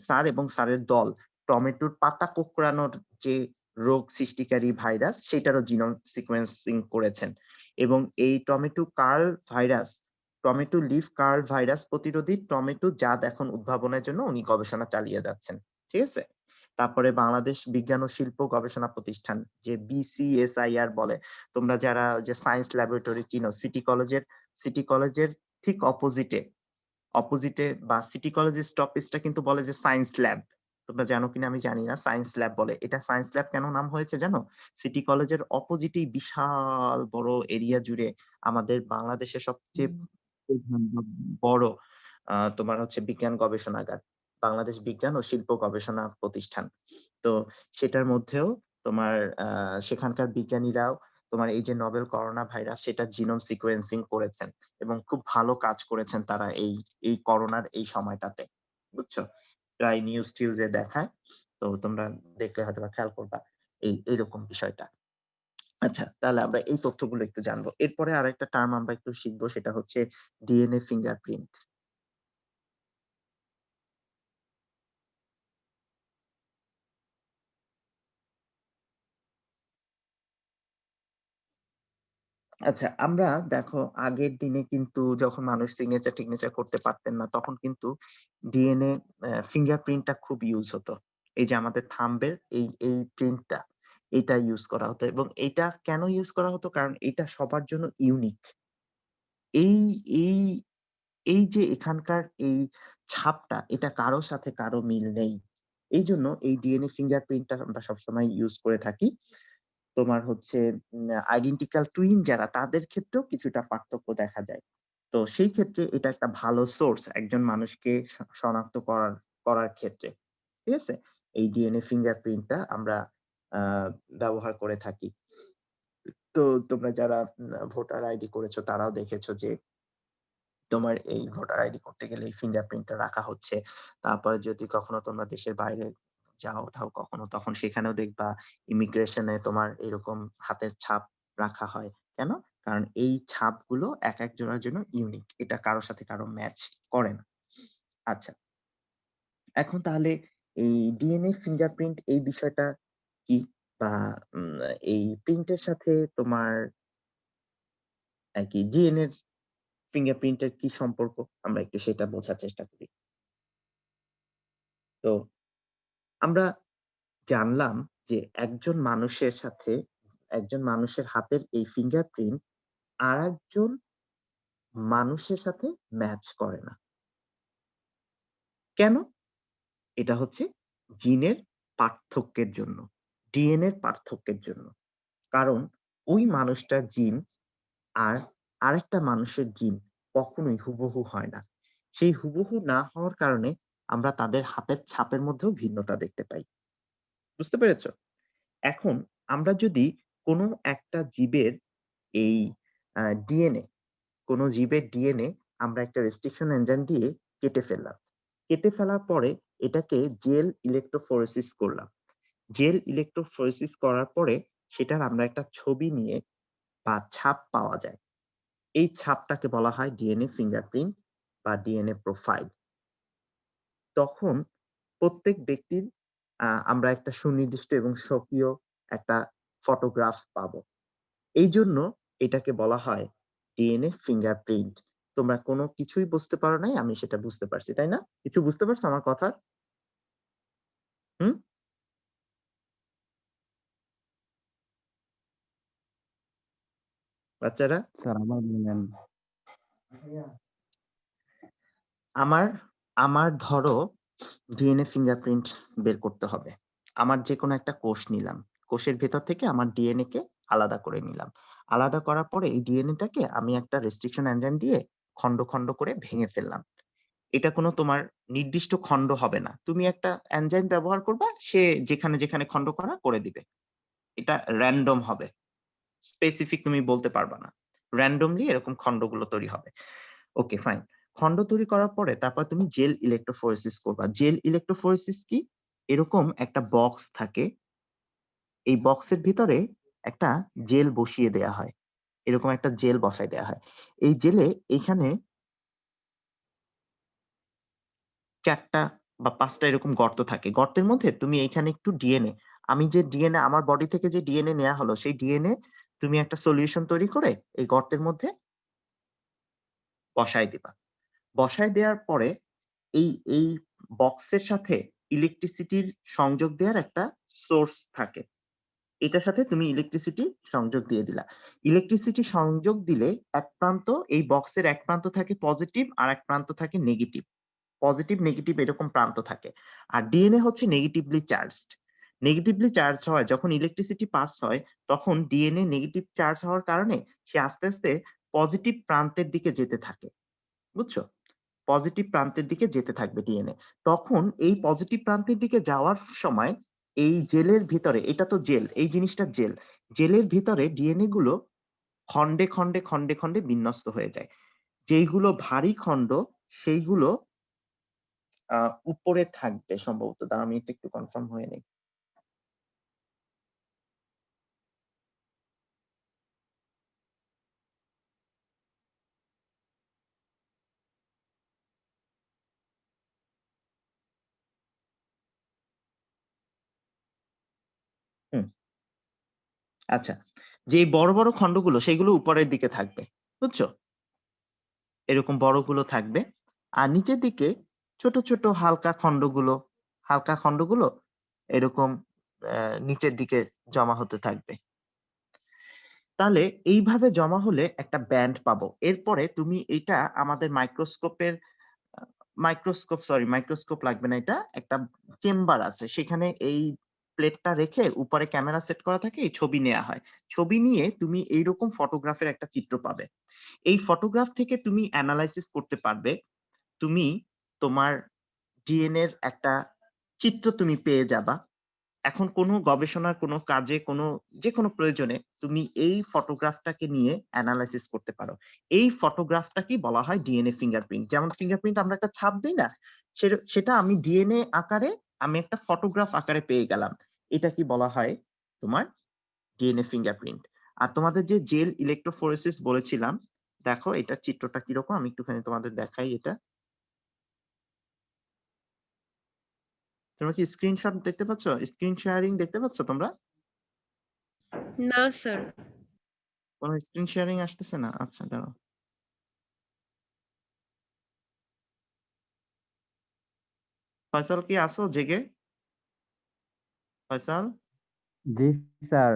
[SPEAKER 1] স্যার এবং স্যারের দল টমেটোর পাতা কোঁকড়ানোর যে রোগ সৃষ্টিকারী ভাইরাস সেটারও জিনোম সিকোয়েন্সিং করেছেন এবং এই টমেটো লিফ কার্ল ভাইরাস প্রতিরোধী টমেটো জাত এখন উদ্ভাবনের জন্য উনি গবেষণা চালিয়ে যাচ্ছেন। ঠিক আছে? তারপরে বাংলাদেশ বিজ্ঞান ও শিল্প গবেষণা প্রতিষ্ঠান যে BCSIR বলে, তোমরা যারা যে সায়েন্স ল্যাবরেটরি চিনো, সিটি কলেজের ঠিক অপোজিটে বা সিটি কলেজের স্টপেজটা কিন্তু বলে যে সায়েন্স ল্যাব। তোমরা জানো কিনা আমি জানি না, সায়েন্স ল্যাব বলে। এটা সায়েন্স ল্যাব কেন নাম হয়েছে জানো? সিটি কলেজের অপোজিটেই বিশাল বড় এরিয়া জুড়ে আমাদের বাংলাদেশের সবচেয়ে বড় তোমার হচ্ছে বিজ্ঞান গবেষণাগার, বাংলাদেশ বিজ্ঞান ও শিল্প গবেষণা প্রতিষ্ঠান। তো সেটার মধ্যেও তোমার সেখানকার বিজ্ঞানীরাও তোমার এই যে নোবেল করোনা ভাইরাস সেটার জিনোম সিকোয়েন্সিং করেছেন এবং খুব ভালো কাজ করেছেন তারা এই করোনার এই সময়টাতে। বুঝছো? প্রায় নিউজ-টিউজে দেখায়। তো তোমরা দেখলে হয়তোবা খেয়াল করবা এইরকম বিষয়টা। আচ্ছা, তাহলে আমরা এই তথ্যগুলো একটু জানবো। এরপরে আরেকটা টার্ম আমরা একটু শিখবো, সেটা হচ্ছে ডিএনএ ফিঙ্গারপ্রিন্ট। আচ্ছা, আমরা দেখো আগের দিনে কিন্তু যখন মানুষ সিগনেচার করতে পারতেন না, তখন কিন্তু ডিএনএ ফিঙ্গারপ্রিন্টটা খুব ইউজ হতো। এই যে আমাদের থাম্বের এই প্রিন্টটা, এটা ইউজ করা হতো এবং এটা কেন ইউজ করা হতো? কারণ এটা সবার জন্য ইউনিক। এই এই এই যে এখানকার এই ছাপটা, এটা কারো সাথে কারো মিল নেই। এইজন্য এই ডিএনএ ফিঙ্গারপ্রিন্টটা আমরা সবসময় ইউজ করে থাকি। তোমার হচ্ছে আইডেন্টিক্যাল টুইন যারা, তাদের ক্ষেত্রেও কিছুটা পার্থক্য দেখা যায়। তো সেই ক্ষেত্রে এটা একটা ভালো সোর্স একজন মানুষকে শনাক্ত করার ক্ষেত্রে। ঠিক আছে? এই ডিএনএ ফিঙ্গারপ্রিন্টটা আমরা ব্যবহার করে থাকি। তো তোমরা যারা ভোটার আইডি করেছো তারাও দেখেছো যে তোমার এই ভোটার আইডি করতে গেলে এই ফিঙ্গারপ্রিন্টটা রাখা হচ্ছে। তারপরে যদি কখনো তোমরা দেশের বাইরে যাও কখনো, তখন সেখানেও দেখবা ইমিগ্রেশনে তোমার এরকম হাতের ছাপ রাখা হয়। কেন? কারণ এই ছাপগুলো এক জনের জন্য ইউনিক। এটা কারো সাথে কারো ম্যাচ করে না। আচ্ছা, এখন তাহলে এই ডিএনএ ফিঙ্গারপ্রিন্ট এই বিষয়টা কি? বা এই প্রিন্টের সাথে তোমার কি ডিএনএ ফিঙ্গারপ্রিন্টের কি সম্পর্ক? আমরা একটু সেটা বোঝার চেষ্টা করি। তো আমরা জানলাম যে একজন মানুষের হাতের এই ফিঙ্গারপ্রিন্ট আরেকজন মানুষের সাথে ম্যাচ করে না। কেন? এটা হচ্ছে জিনের পার্থক্যের জন্য, ডিএনএ এর পার্থক্যের জন্য। কারণ ওই মানুষটার জিন আর আরেকটা মানুষের জিন কখনোই হুবহু হয় না। সেই হুবহু না হওয়ার কারণে আমরা তাদের হাতের ছাপের মধ্যেও ভিন্নতা দেখতে পাই। বুঝতে পেরেছ? এখন আমরা যদি কোনো একটা জীবের এই ডিএনএ, কোনো জীবের ডিএনএ আমরা একটা রেস্ট্রিকশন এনজাইম দিয়ে কেটে ফেললাম। কেটে ফেলার পরে এটাকে জেল ইলেক্ট্রোফোরেসিস করলাম। জেল ইলেক্ট্রোফোরেসিস করার পরে সেটার আমরা একটা ছবি নিয়ে বা ছাপ পাওয়া যায়। এই ছাপটাকে বলা হয় ডিএনএ ফিঙ্গারপ্রিন্ট বা ডিএনএ প্রোফাইল। তখন প্রত্যেক ব্যক্তির আমরা একটা সুনির্দিষ্ট এবং স্বকীয় একটা ফটোগ্রাফ পাবো। এইজন্য এটাকে বলা হয় ডিএনএ ফিঙ্গারপ্রিন্ট। তোমরা কোনো কিছুই বুঝতে পারো নাই, আমি সেটা বুঝতে পারছি, তাই না? কিছু বুঝতে পারছো আমার কথা? হুম? বাচ্চারা?
[SPEAKER 4] স্যার আবার বলেন।
[SPEAKER 1] আমার আমার ধরো ডিএনএ ফিঙ্গারপ্রিন্ট বের করতে হবে। আমার যেকোনো একটা কোষ নিলাম। কোষের ভেতর থেকে আমার ডিএনএ কে আলাদা করে নিলাম। আলাদা করার পরে এই ডিএনএ টাকে আমি একটা রেস্ট্রিকশন এনজাইম দিয়ে খন্ড করে ভেঙে ফেললাম। এটা কোনো তোমার নির্দিষ্ট খণ্ড হবে না। তুমি একটা এনজাইম ব্যবহার করবা, সে যেখানে, যেখানে খণ্ড করা করে দিবে। এটা র‍্যান্ডম হবে। স্পেসিফিক তুমি বলতে পারবা না। র‍্যান্ডমলি এরকম খণ্ডগুলো তৈরি হবে। Okay fine. খণ্ড তৈরি করার পরে তারপর তুমি জেল ইলেক্ট্রোফোরেসিস করবা। জেল ইলেক্ট্রোফোরেসিস কি? এরকম একটা বক্স থাকে। এই বক্সের ভিতরে একটা জেল বসিয়ে দেয়া হয়। এরকম একটা জেল বসায় দেয়া হয়। এই জেলে এইখানে ৪ টা বা ৫ টা এরকম গর্ত থাকে। গর্তের মধ্যে তুমি এইখানে একটু ডিএনএ, আমি যে ডিএনএ আমার বডি থেকে যে ডিএনএ নেয়া হলো, সেই ডিএনএ তুমি একটা সলিউশন তৈরি করে এই গর্তের মধ্যে বসায় দিবা। বসায় দেওয়ার পরে এই বক্সের সাথে ইলেকট্রিসিটির সংযোগ দেওয়ার একটা সোর্স থাকে। এটার সাথে তুমি ইলেকট্রিসিটি সংযোগ দিয়ে দিলা। ইলেকট্রিসিটি সংযোগ দিলে এক প্রান্ত, এই বক্সের এক প্রান্ত থাকে পজিটিভ আর এক প্রান্ত থাকে নেগেটিভ। পজিটিভ, নেগেটিভ এরকম প্রান্ত থাকে। আর ডিএনএ হচ্ছে নেগেটিভলি চার্জড। নেগেটিভলি চার্জ হয় যখন ইলেকট্রিসিটি পাস হয়, তখন ডিএনএ নেগেটিভ চার্জ হওয়ার কারণে সে আস্তে, আস্তে পজিটিভ প্রান্তের দিকে যেতে থাকে। বুঝছো? পজিটিভ প্রান্তের দিকে যেতে থাকবে ডিএনএ। তখন এই পজিটিভ প্রান্তের দিকে যাওয়ার সময় এই জেলের ভিতরে, এটা তো জেল, এই জিনিসটা জেল। জেলের ভিতরে ডিএনএ গুলো খন্ডে, খন্ডে, খন্ডে, খন্ডে বিন্যস্ত হয়ে যায়। যেইগুলো ভারী খন্ড সেইগুলো উপরে থাকবে সম্ভবত। দাঁড়াও আমি এটা একটু কনফার্ম হয়ে নেই। হুম, আচ্ছা। যেই বড়, বড় খন্ডগুলো সেগুলো উপরের দিকে থাকবে। বুঝছো? এরকম বড়গুলো থাকবে। আর নিচের দিকে ছোট, ছোট হালকা খন্ডগুলো এরকম নিচের দিকে জমা হতে থাকবে। তাহলে এইভাবে জমা হলে একটা ব্যান্ড পাবো। এরপরে তুমি এটা আমাদের মাইক্রোস্কোপ লাগবে না এটা। একটা চেম্বার আছে। সেখানে এই প্লেটটা রেখে উপরে ক্যামেরা সেট করা থাকে, এই ছবি নেয়া হয়। ছবি নিয়ে তুমি এইরকম ফটোগ্রাফের একটা চিত্র পাবে। এই ফটোগ্রাফ থেকে তুমি এনালাইসিস করতে পারবে। তুমি তোমার ডিএনএ এর একটা চিত্র তুমি পেয়ে যাবা। এখন কোনো গবেষণার কোনো কাজে যেকোনো প্রয়োজনে তুমি এই ফটোগ্রাফটাকে নিয়ে এনালাইসিস করতে পারো। এই ফটোগ্রাফটাকেই বলা হয় ডিএনএ ফিঙ্গারপ্রিন্ট। যেমন ফিঙ্গারপ্রিন্ট আমরা একটা ছাপ দেই না? সেটা আমি ডিএনএ আকারে, আমি একটা ফটোগ্রাফ আকারে পেয়ে গেলাম। এটা কি বলা হয়? তোমার ডিএনএ ফিঙ্গারপ্রিন্ট। আর তোমাদের যে জেল ইলেক্ট্রোফোরেসিস বলেছিলাম, দেখো এটার চিত্রটা কিরকম, আমি একটুখানি তোমাদের দেখাই এটা। তোমরা কি স্ক্রিনশট দেখতে পাচ্ছ? স্ক্রিন শেয়ারিং দেখতে পাচ্ছ তোমরা?
[SPEAKER 3] না স্যার।
[SPEAKER 1] কোনো স্ক্রিন শেয়ারিং আসতেছে না? আচ্ছা দাঁড়াও। ফয়সাল কি আছো জেগে? ফয়সাল?
[SPEAKER 4] জি স্যার,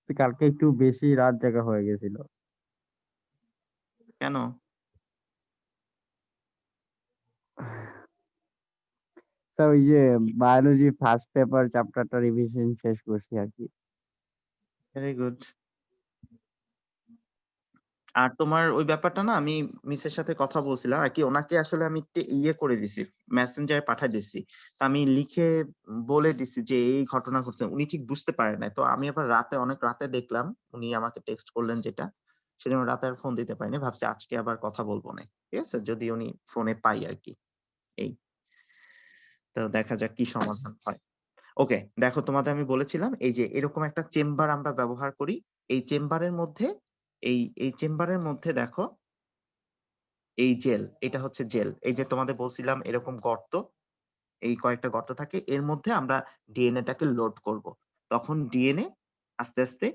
[SPEAKER 4] কালকে একটু বেশি রাত জাগা হয়ে গেছিল।
[SPEAKER 1] কেন?
[SPEAKER 4] স্যার ওই যে বায়োলজি ফার্স্ট পেপার চ্যাপ্টারটা রিভিশন শেষ করছি আর কি।
[SPEAKER 1] Very good. আর তোমার ওই ব্যাপারটা না, আমি মিসের সাথে কথা বলছিলাম আর কি, ওনাকে আসলে আমি একটু ইয়ে করে দিছি, মেসেঞ্জারে পাঠায় দিছি। তো আমি লিখে বলে দিছি যে এই ঘটনা ঘটছে। উনি ঠিক বুঝতে পারেন নাই। তো আমি আবার অনেক রাতে দেখলাম উনি আমাকে টেক্সট করলেন যেটা, সেজন্য রাতে আর ফোন দিতে পারিনি। ভাবছি আজকে আবার কথা বলবো না। ঠিক আছে? যদি উনি ফোনে পাই আরকি। এই। তো দেখা যাক কি সমাধান হয়। ওকে, দেখো তোমাদের আমি বলেছিলাম এই যে এরকম একটা চেম্বার আমরা ব্যবহার করি। এই চেম্বারের মধ্যে এই চেম্বারের মধ্যে দেখো এই জেল, এটা হচ্ছে জেল। এই যে তোমাদের বলছিলাম এরকম গর্ত, এই কয়েকটা গর্ত থাকে। এর মধ্যে আমরা ডিএনএ টাকে লোড করব। তখন ডিএনএ আস্তে, আস্তে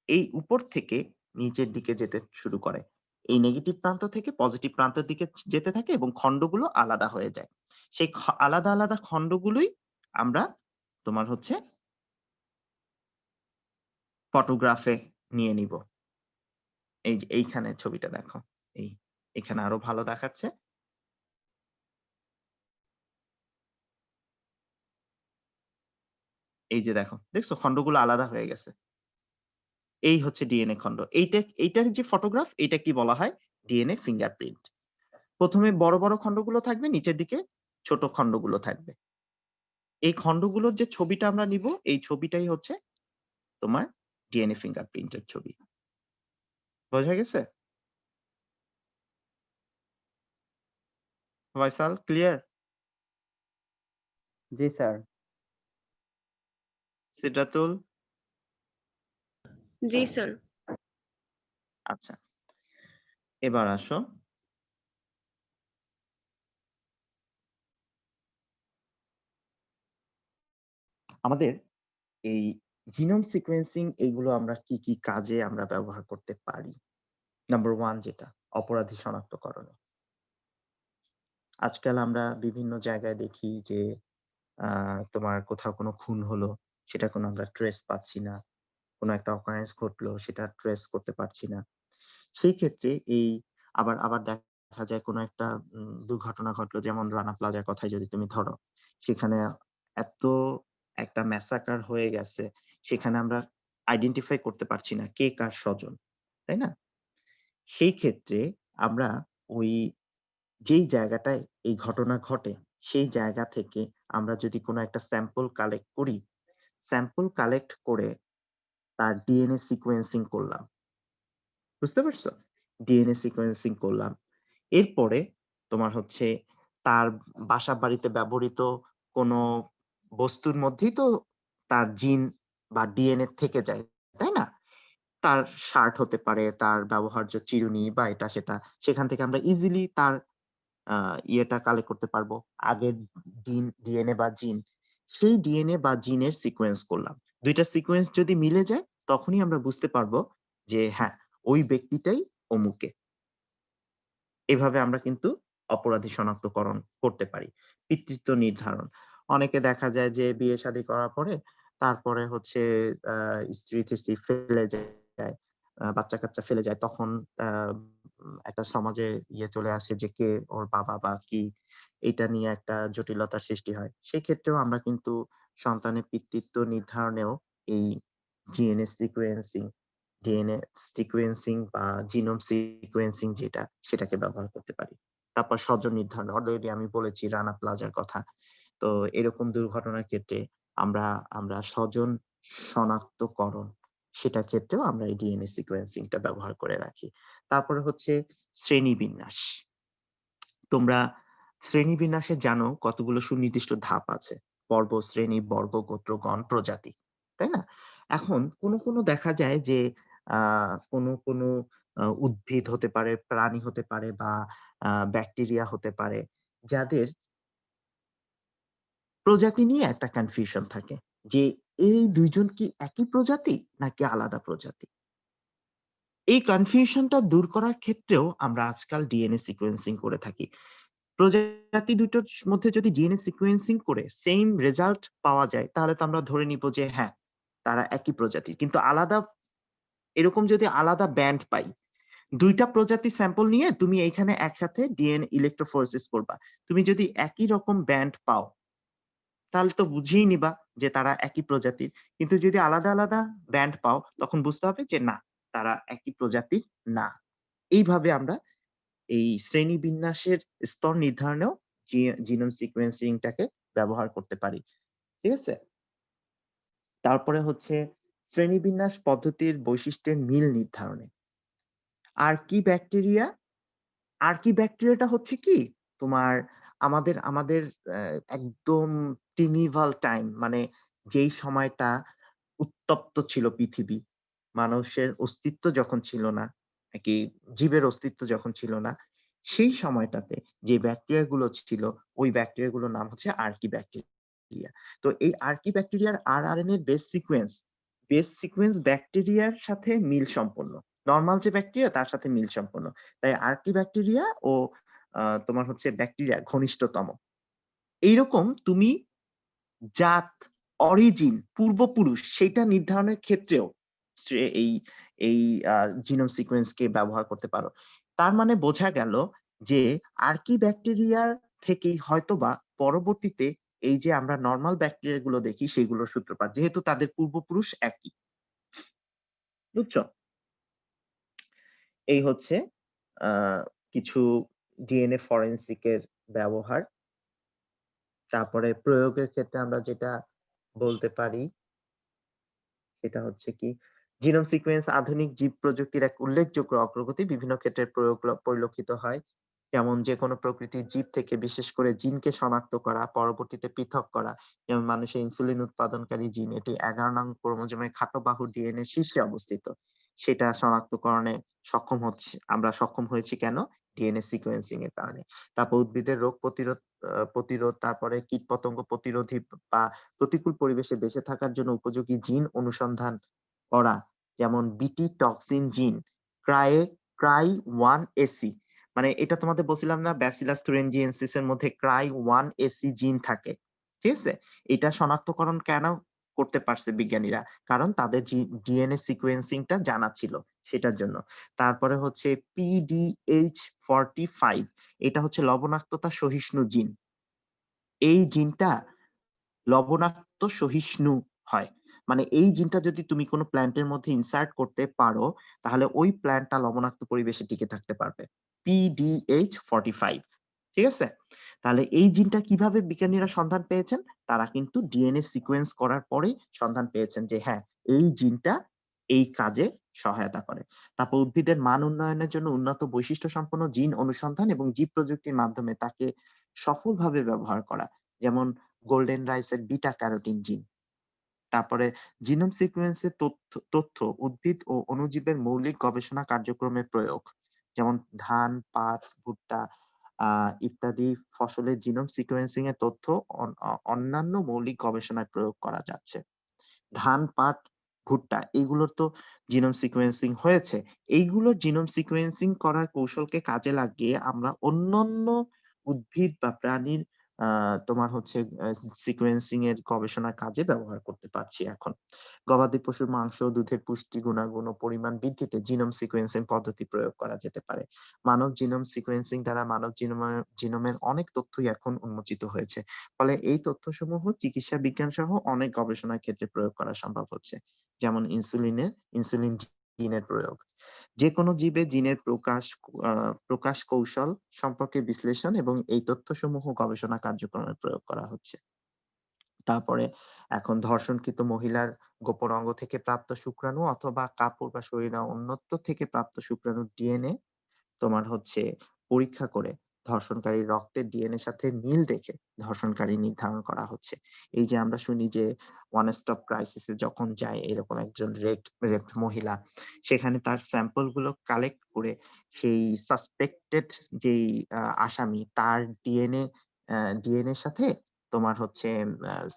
[SPEAKER 1] এই উপর থেকে নিচের দিকে যেতে শুরু করে। এই নেগেটিভ প্রান্ত থেকে পজিটিভ প্রান্তের দিকে যেতে থাকে এবং খন্ডগুলো আলাদা হয়ে যায়। সেই আলাদা, আলাদা খন্ডগুলোই আমরা তোমার হচ্ছে ফটোগ্রাফে নিয়ে নিব। এই যে এইখানে ছবিটা দেখো। এই এখানে আরো ভালো দেখাচ্ছে। এই যে দেখো, দেখছো খন্ডগুলো আলাদা হয়ে গেছে। এই হচ্ছে ডিএনএ খন্ড। এইটার যে ফটোগ্রাফ, এটা কি বলা হয়? DNA fingerprint. প্রথমে বড় বড় খণ্ডগুলো থাকবে, নিচের দিকে ছোট খণ্ডগুলো থাকবে। এই খণ্ডগুলোর যে ছবিটা আমরা নিব, এই ছবিটাই হচ্ছে তোমার ডিএনএ ফিঙ্গারপ্রিন্টের ছবি। বোঝা গেছে? ফয়সাল, ক্লিয়ার?
[SPEAKER 4] জি স্যার।
[SPEAKER 1] সিদ্ধাতুল?
[SPEAKER 3] জি স্যার।
[SPEAKER 1] আচ্ছা, এবার আসো। আমাদের এই জিনোম সিকোয়েন্সিং এগুলো আমরা কি কি কাজে আমরা ব্যবহার করতে পারি? নাম্বার 1 যেটা অপরাধী শনাক্তকরণে। আজকাল আমরা বিভিন্ন জায়গায় দেখি যে তোমার কোথাও কোনো খুন হলো, সেটা কোনো আমরা ট্রেস পাচ্ছি না। কোনো একটা occurrence ঘটলো, সেটা ট্রেস করতে পারছি না। সেই ক্ষেত্রে এই আবার আবার দেখা যায় কোনো একটা দুর্ঘটনা ঘটলো, যেমন রানা প্লাজার কথাই যদি তুমি ধরো। সেখানে এত একটা ম্যাসাকার হয়ে গেছে, সেখানে আমরা আইডেন্টিফাই করতে পারছি না কে কার স্বজন। তাই না? সেই ক্ষেত্রে আমরা ওই যেই জায়গাটায় এই ঘটনা ঘটে, সেই জায়গা থেকে আমরা যদি কোনো একটা স্যাম্পল কালেক্ট করি, স্যাম্পল কালেক্ট করে তার ডিএনএ সিকোয়েন্সিং করলাম। বুঝতে পারছো? ডিএনএ সিকোয়েন্সিং করলাম। এরপরে তোমার হচ্ছে তার বাসা-বাড়িতে ব্যবহৃত কোনো বস্তুর মধ্যেই তো তার জিন বা ডিএনএ থেকে যায়, তাই না? তার শার্ট হতে পারে, তার ব্যবহার্য চিরুনি বা এটা সেটা। সেখান থেকে আমরা ইজিলি তার ইয়েটা কালেক্ট করতে পারবো। আগের ডিএনএ বা জিন। সেই ডিএনএ বা জিনের সিকোয়েন্স করলাম। ২ টা সিকোয়েন্স যদি মিলে যায়, তখনই আমরা বুঝতে পারবো যে হ্যাঁ, ওই ব্যক্তিটাই অমুকে। এভাবে আমরা কিন্তু অপরাধী শনাক্তকরণ করতে পারি। পিতৃত্ব নির্ধারণ। অনেকে দেখা যায় যে বিয়ে-শাদী করার পরে তারপরে হচ্ছে আ স্ত্রী-টেস্ত্রী ফেলে যায়। বাচ্চা-কাচ্চা ফেলে যায়। তখন আ একটা সমাজে ইয়ে চলে আসে যে কে ওর বাবা বা কি, এটা নিয়ে একটা জটিলতার সৃষ্টি হয়। সেক্ষেত্রেও আমরা কিন্তু সন্তানের পিতৃত্ব নির্ধারণেও এই ডিএনএ সিকোয়েন্সিং ডিএনএ সিকোয়েন্সিং বা জিনোম সিকোয়েন্সিং যেটা, সেটাকে ব্যবহার করতে পারি। তারপর স্বজন নির্ধারণ। অলরেডি আমি বলেছি রানা প্লাজার কথা। তো এরকম দুর্ঘটনার ক্ষেত্রে আমরা আমরা স্বজন শনাক্তকরণ, সেটার ক্ষেত্রেও আমরা এই ডিএনএ সিকোয়েন্সিং টা ব্যবহার করে রাখি। তারপরে হচ্ছে শ্রেণীবিন্যাস। তোমরা শ্রেণীবিন্যাসে জানো কতগুলো সুনির্দিষ্ট ধাপ আছে। পর্ব, শ্রেণী, বর্গ, গোত্র, গণ, প্রজাতি। তাই না? এখন কোনো দেখা যায় যে আ কোনো উদ্ভিদ হতে পারে, প্রাণী হতে পারে বা ব্যাকটেরিয়া হতে পারে, যাদের প্রজাতি নিয়ে একটা কনফিউশন থাকে। যে এই ২ জন কি একই প্রজাতি নাকি আলাদা প্রজাতি? এই কনফিউশনটা দূর করার ক্ষেত্রেও আমরা আজকাল ডিএনএ সিকোয়েন্সিং করে থাকি। প্রজাতি দুটোর মধ্যে যদি ডিএনএ সিকোয়েন্সিং করে সেইম রেজাল্ট পাওয়া যায়, তাহলে তো আমরা ধরে নিব যে হ্যাঁ, তারা একই প্রজাতির। কিন্তু এরকম যদি আলাদা ব্যান্ড পাই, ২ টা প্রজাতির স্যাম্পল নিয়ে তুমি এইখানে একসাথে ডিএনএ ইলেক্ট্রোফোরেসিস করবা। তুমি যদি একই রকম ব্যান্ড পাও, তাহলে তো বুঝেই নিবা যে তারা একই প্রজাতির। কিন্তু যদি আলাদা, আলাদা ব্যান্ড পাও, তখন বুঝতে হবে যে না, তারা একই প্রজাতির না। এইভাবে আমরা এই শ্রেণীবিন্যাসের স্তর নির্ধারণেও জিনোম সিকোয়েন্সিং টাকে ব্যবহার করতে পারি। ঠিক আছে? তারপরে হচ্ছে শ্রেণীবিন্যাস পদ্ধতির বৈশিষ্ট্যের মিল নির্ধারণে। আর্কিব্যাকটেরিয়া আর্কিব্যাকটেরিয়াটা হচ্ছে কি? তোমার আমাদের একদম প্রিমিভাল টাইম, মানে যেই সময়টা উত্তপ্ত ছিল পৃথিবী। মানুষের অস্তিত্ব যখন ছিল না, নাকি জীবের অস্তিত্ব যখন ছিল না, সেই সময়টাতে যে ব্যাকটেরিয়া গুলো ছিল, ওই ব্যাকটেরিয়া গুলোর নাম হচ্ছে আর্কিব্যাকটেরিয়া। তো এই আর্কিব্যাকটেরিয়ার আরআরএনএ এর বেস সিকোয়েন্স ব্যাকটেরিয়ার সাথে মিল সম্পন্ন। নরমাল যে ব্যাকটেরিয়া তার সাথে মিল সম্পন্ন। তাই আর্কিব্যাকটেরিয়া ও তোমার হচ্ছে ব্যাকটেরিয়া ঘনিষ্ঠতম। এইরকম তুমি জাত, অরিজিন, পূর্বপুরুষ সেইটা নির্ধারণের ক্ষেত্রেও সে এই এই আ জিনোম সিকোয়েন্স কে ব্যবহার করতে পারো। তার মানে বোঝা গেল যে আর্কিব্যাকটেরিয়ার থেকেই হয়তোবা পরবর্তীতে এই যে আমরা নরমাল ব্যাকটেরিয়া গুলো দেখি সেগুলোর সূত্রপাত। যেহেতু তাদের পূর্বপুরুষ একই। বুঝছো? এই হচ্ছে আ কিছু ডিএনএ ফরেনসিকের ব্যবহার। তারপরে প্রয়োগের ক্ষেত্রে আমরা যেটা বলতে পারি সেটা হচ্ছে কি, জিনোম সিকোয়েন্স আধুনিক জীব প্রযুক্তির এক উল্লেখযোগ্য অগ্রগতি। বিভিন্ন ক্ষেত্রে প্রয়োগ পরিলক্ষিত হয়। যেমন যেকোনো প্রকৃতির জীব থেকে বিশেষ করে জিনকে শনাক্ত করা, পরবর্তীতে পৃথক করা। যেমন মানুষের ইনসুলিন উৎপাদনকারী জিন, এটি ১১ নং ক্রোমোজোমের খাটো বাহু ডিএনএ শীর্ষে অবস্থিত। সেটা শনাক্তকরণে আমরা সক্ষম হয়েছি কেন? ডিএনএ সিকোয়েন্সিং এর কারণে। তারপর উদ্ভিদের রোগ প্রতিরোধ, তারপরে কীটপতঙ্গ প্রতিরোধী বা প্রতিকূল পরিবেশে বেঁচে থাকার জন্য উপযোগী জিন অনুসন্ধান করা। যেমন বিটি টক্সিন জিন, ক্রাই 1 এসি, মানে এটা তোমাদের বলছিলাম না, ব্যাসিলাস থুরিনজিয়েন্সিস এর মধ্যে ক্রাই 1 এসি জিন থাকে। ঠিক আছে? এটা শনাক্তকরণ কেন করতে পারছে বিজ্ঞানীরা? কারণ তাদের ডিএনএ সিকোয়েন্সিংটা জানা ছিল সেটার জন্য। তারপরে হচ্ছে PDH45, এটা হচ্ছে লবণাক্ততা সহিষ্ণু জিন। এই জিনটা লবণাক্ত সহিষ্ণু হয়। মানে এই জিনটা যদি তুমি কোনো প্ল্যান্টের মধ্যে ইনসার্ট করতে পারো, তাহলে ওই প্ল্যান্টটা লবণাক্ত পরিবেশে টিকে থাকতে পারবে। PDH45, ঠিক আছে? তাহলে এই জিনটা কিভাবে বিজ্ঞানীরা সন্ধান পেয়েছেন? তারা কিন্তু ডিএনএ সিকোয়েন্স করার পরেই সন্ধান পেয়েছেন যে হ্যাঁ, এই জিনটা এই কাজে সহায়তা করে। তারপর উদ্ভিদের মান উন্নয়নের জন্য উন্নত বৈশিষ্ট্য সম্পন্ন জিন অনুসন্ধান এবং জীব প্রযুক্তির মাধ্যমে তাকে সফলভাবে ব্যবহার করা। যেমন গোল্ডেন রাইসের বিটা ক্যারোটিন জিন। তারপরে জিনোম সিকোয়েন্সের তথ্য উদ্ভিদ ও অণুজীবের মৌলিক গবেষণা কার্যক্রমে প্রয়োগ। যেমন ধান, পাট, ভুট্টা ইত্যাদি ফসলের জিনোম সিকোয়েন্সিং এর তথ্য অন্যান্য মৌলিক গবেষণায় প্রয়োগ করা যাচ্ছে। ধান, পাট, ভুট্টা এগুলোর তো জিনোম সিকোয়েন্সিং হয়েছে। এইগুলোর জিনোম সিকোয়েন্সিং করার কৌশলকে কাজে লাগিয়ে আমরা অন্যান্য উদ্ভিদ বা প্রাণীর তোমার হচ্ছে সিকোয়েন্সিং এর গবেষণার কাজে ব্যবহার করতে পারছি এখন। গবাদি পশুর মাংস, দুধের পুষ্টি গুণাগুণ ও পরিমাণ বৃদ্ধিতে জিনোম সিকোয়েন্সিং পদ্ধতি প্রয়োগ করা যেতে পারে। মানব জিনোম সিকোয়েন্সিং দ্বারা মানব জিনোমের অনেক তথ্যই এখন উন্মোচিত হয়েছে। ফলে এই তথ্যসমূহ চিকিৎসা বিজ্ঞান সহ অনেক গবেষণার ক্ষেত্রে প্রয়োগ করা সম্ভব হচ্ছে। যেমন ইনসুলিন জিনের প্রয়োগ। যেকোনো জীবে জিনের প্রকাশ কৌশল সম্পর্কে বিশ্লেষণ এবং এই তথ্যসমূহ গবেষণা কার্যক্রমে প্রয়োগ করা হচ্ছে। তারপরে এখন ধর্ষণকৃত মহিলার গোপন অঙ্গ থেকে প্রাপ্ত শুক্রাণু অথবা কাপড় বা শরীরের অন্যত্র থেকে প্রাপ্ত শুক্রাণুর ডিএনএ তোমার হচ্ছে পরীক্ষা করে ধর্ষণকারীর রক্তের ডিএনএ সাথে মিল দেখে ধর্ষণকারী নির্ধারণ করা হচ্ছে। এই যে আমরা শুনি যে ওয়ান স্টপ ক্রাইসিসে যখন যায় এরকম একজন রেপড মহিলা, সেখানে তার স্যাম্পল গুলো কালেক্ট করে সেই সাসপেক্টেড যেই আসামি তার ডিএনএ সাথে তোমার হচ্ছে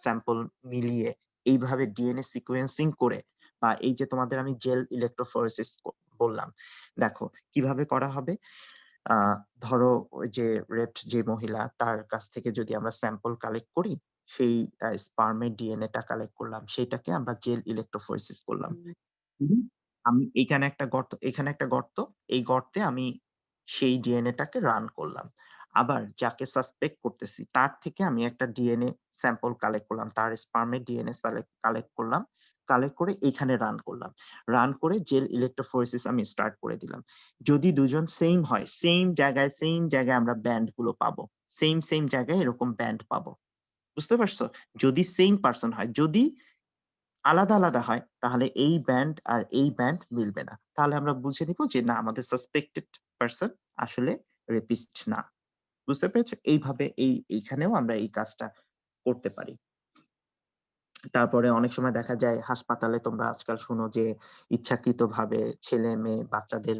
[SPEAKER 1] স্যাম্পল মিলিয়ে এইভাবে ডিএনএ সিকোয়েন্সিং করে, বা এই যে তোমাদের আমি জেল ইলেকট্রোফোরেসিস বললাম, দেখো কিভাবে করা হবে। ধরো ওই যে রেপড যে মহিলা, তার কাছ থেকে যদি আমরা স্যাম্পল কালেক্ট করি, সেই স্পার্মের ডিএনএটা কালেক্ট করলাম, সেটাকে আমরা জেল ইলেকট্রোফোরেসিস করলাম। আমি এখানে একটা গর্ত, এই গর্তে আমি সেই ডিএনএটাকে রান করলাম। আবার যাকে সাসপেক্ট করতেছি তার থেকে আমি একটা ডিএনএ স্যাম্পল কালেক্ট করলাম, তার স্পার্মের ডিএনএ কালেক্ট করলাম, কালেক্ট করে এইখানে রান করলাম। রান করে জেল ইলেকট্রোফোরেসিস আমি স্টার্ট করে দিলাম। যদি দুজন সেম হয়, সেম জায়গায় আমরা ব্যান্ড গুলো পাবো। সেম জায়গায় এরকম ব্যান্ড পাবো। বুঝতে পারছো? যদি সেম পারসন হয়, যদি আলাদা হয় তাহলে এই ব্যান্ড আর এই ব্যান্ড মিলবে না। তাহলে আমরা বুঝে নিব যে না, আমাদের সাসপেক্টেড পারসন আসলে রেপিস্ট না। বুঝতে পেরেছো? এইভাবে এইখানেও আমরা এই কাজটা করতে পারি। তারপরে অনেক সময় দেখা যায় হাসপাতালে তোমরা আজকাল শুনো যে ইচ্ছাকৃতভাবে ছেলে মেয়ে বাচ্চাদের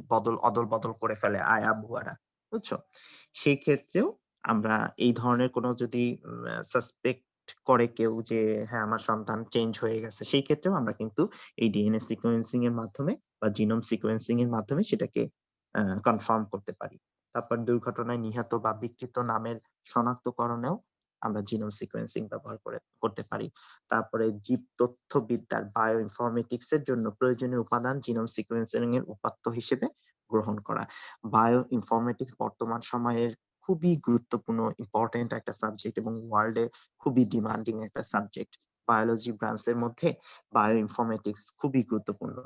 [SPEAKER 1] অদল বদল করে ফেলে আয়া বুয়ারা। বুঝছো? সেই ক্ষেত্রেও আমরা এই ধরনের কোনো যদি সাসপেক্ট করে কেউ যে হ্যাঁ আমার সন্তান চেঞ্জ হয়ে গেছে, সেই ক্ষেত্রেও আমরা কিন্তু এই ডিএনএ সিকোয়েন্সিং এর মাধ্যমে বা জিনোম সিকোয়েন্সিং এর মাধ্যমে সেটাকে কনফার্ম করতে পারি। তারপর দুর্ঘটনায় নিহত বা বিকৃত নামের শনাক্তকরণেও আমরা জিনোম সিকোয়েন্সিং ব্যবহার করতে পারি। তারপরে জীব তথ্যবিদ্যার বায়ো ইনফরমেটিক্স এর জন্য প্রয়োজনীয় উপাদান জিনোম সিকোয়েন্সিং এর উপাত্ত হিসেবে গ্রহণ করা। বায়ো ইনফরমেটিক্স বর্তমান সময়ের খুবই গুরুত্বপূর্ণ ইম্পর্টেন্ট একটা সাবজেক্ট এবং ওয়ার্ল্ডে খুবই ডিমান্ডিং একটা সাবজেক্ট। বায়োলজি ব্রাঞ্চের মধ্যে বায়ো ইনফরমেটিক্স খুবই গুরুত্বপূর্ণ।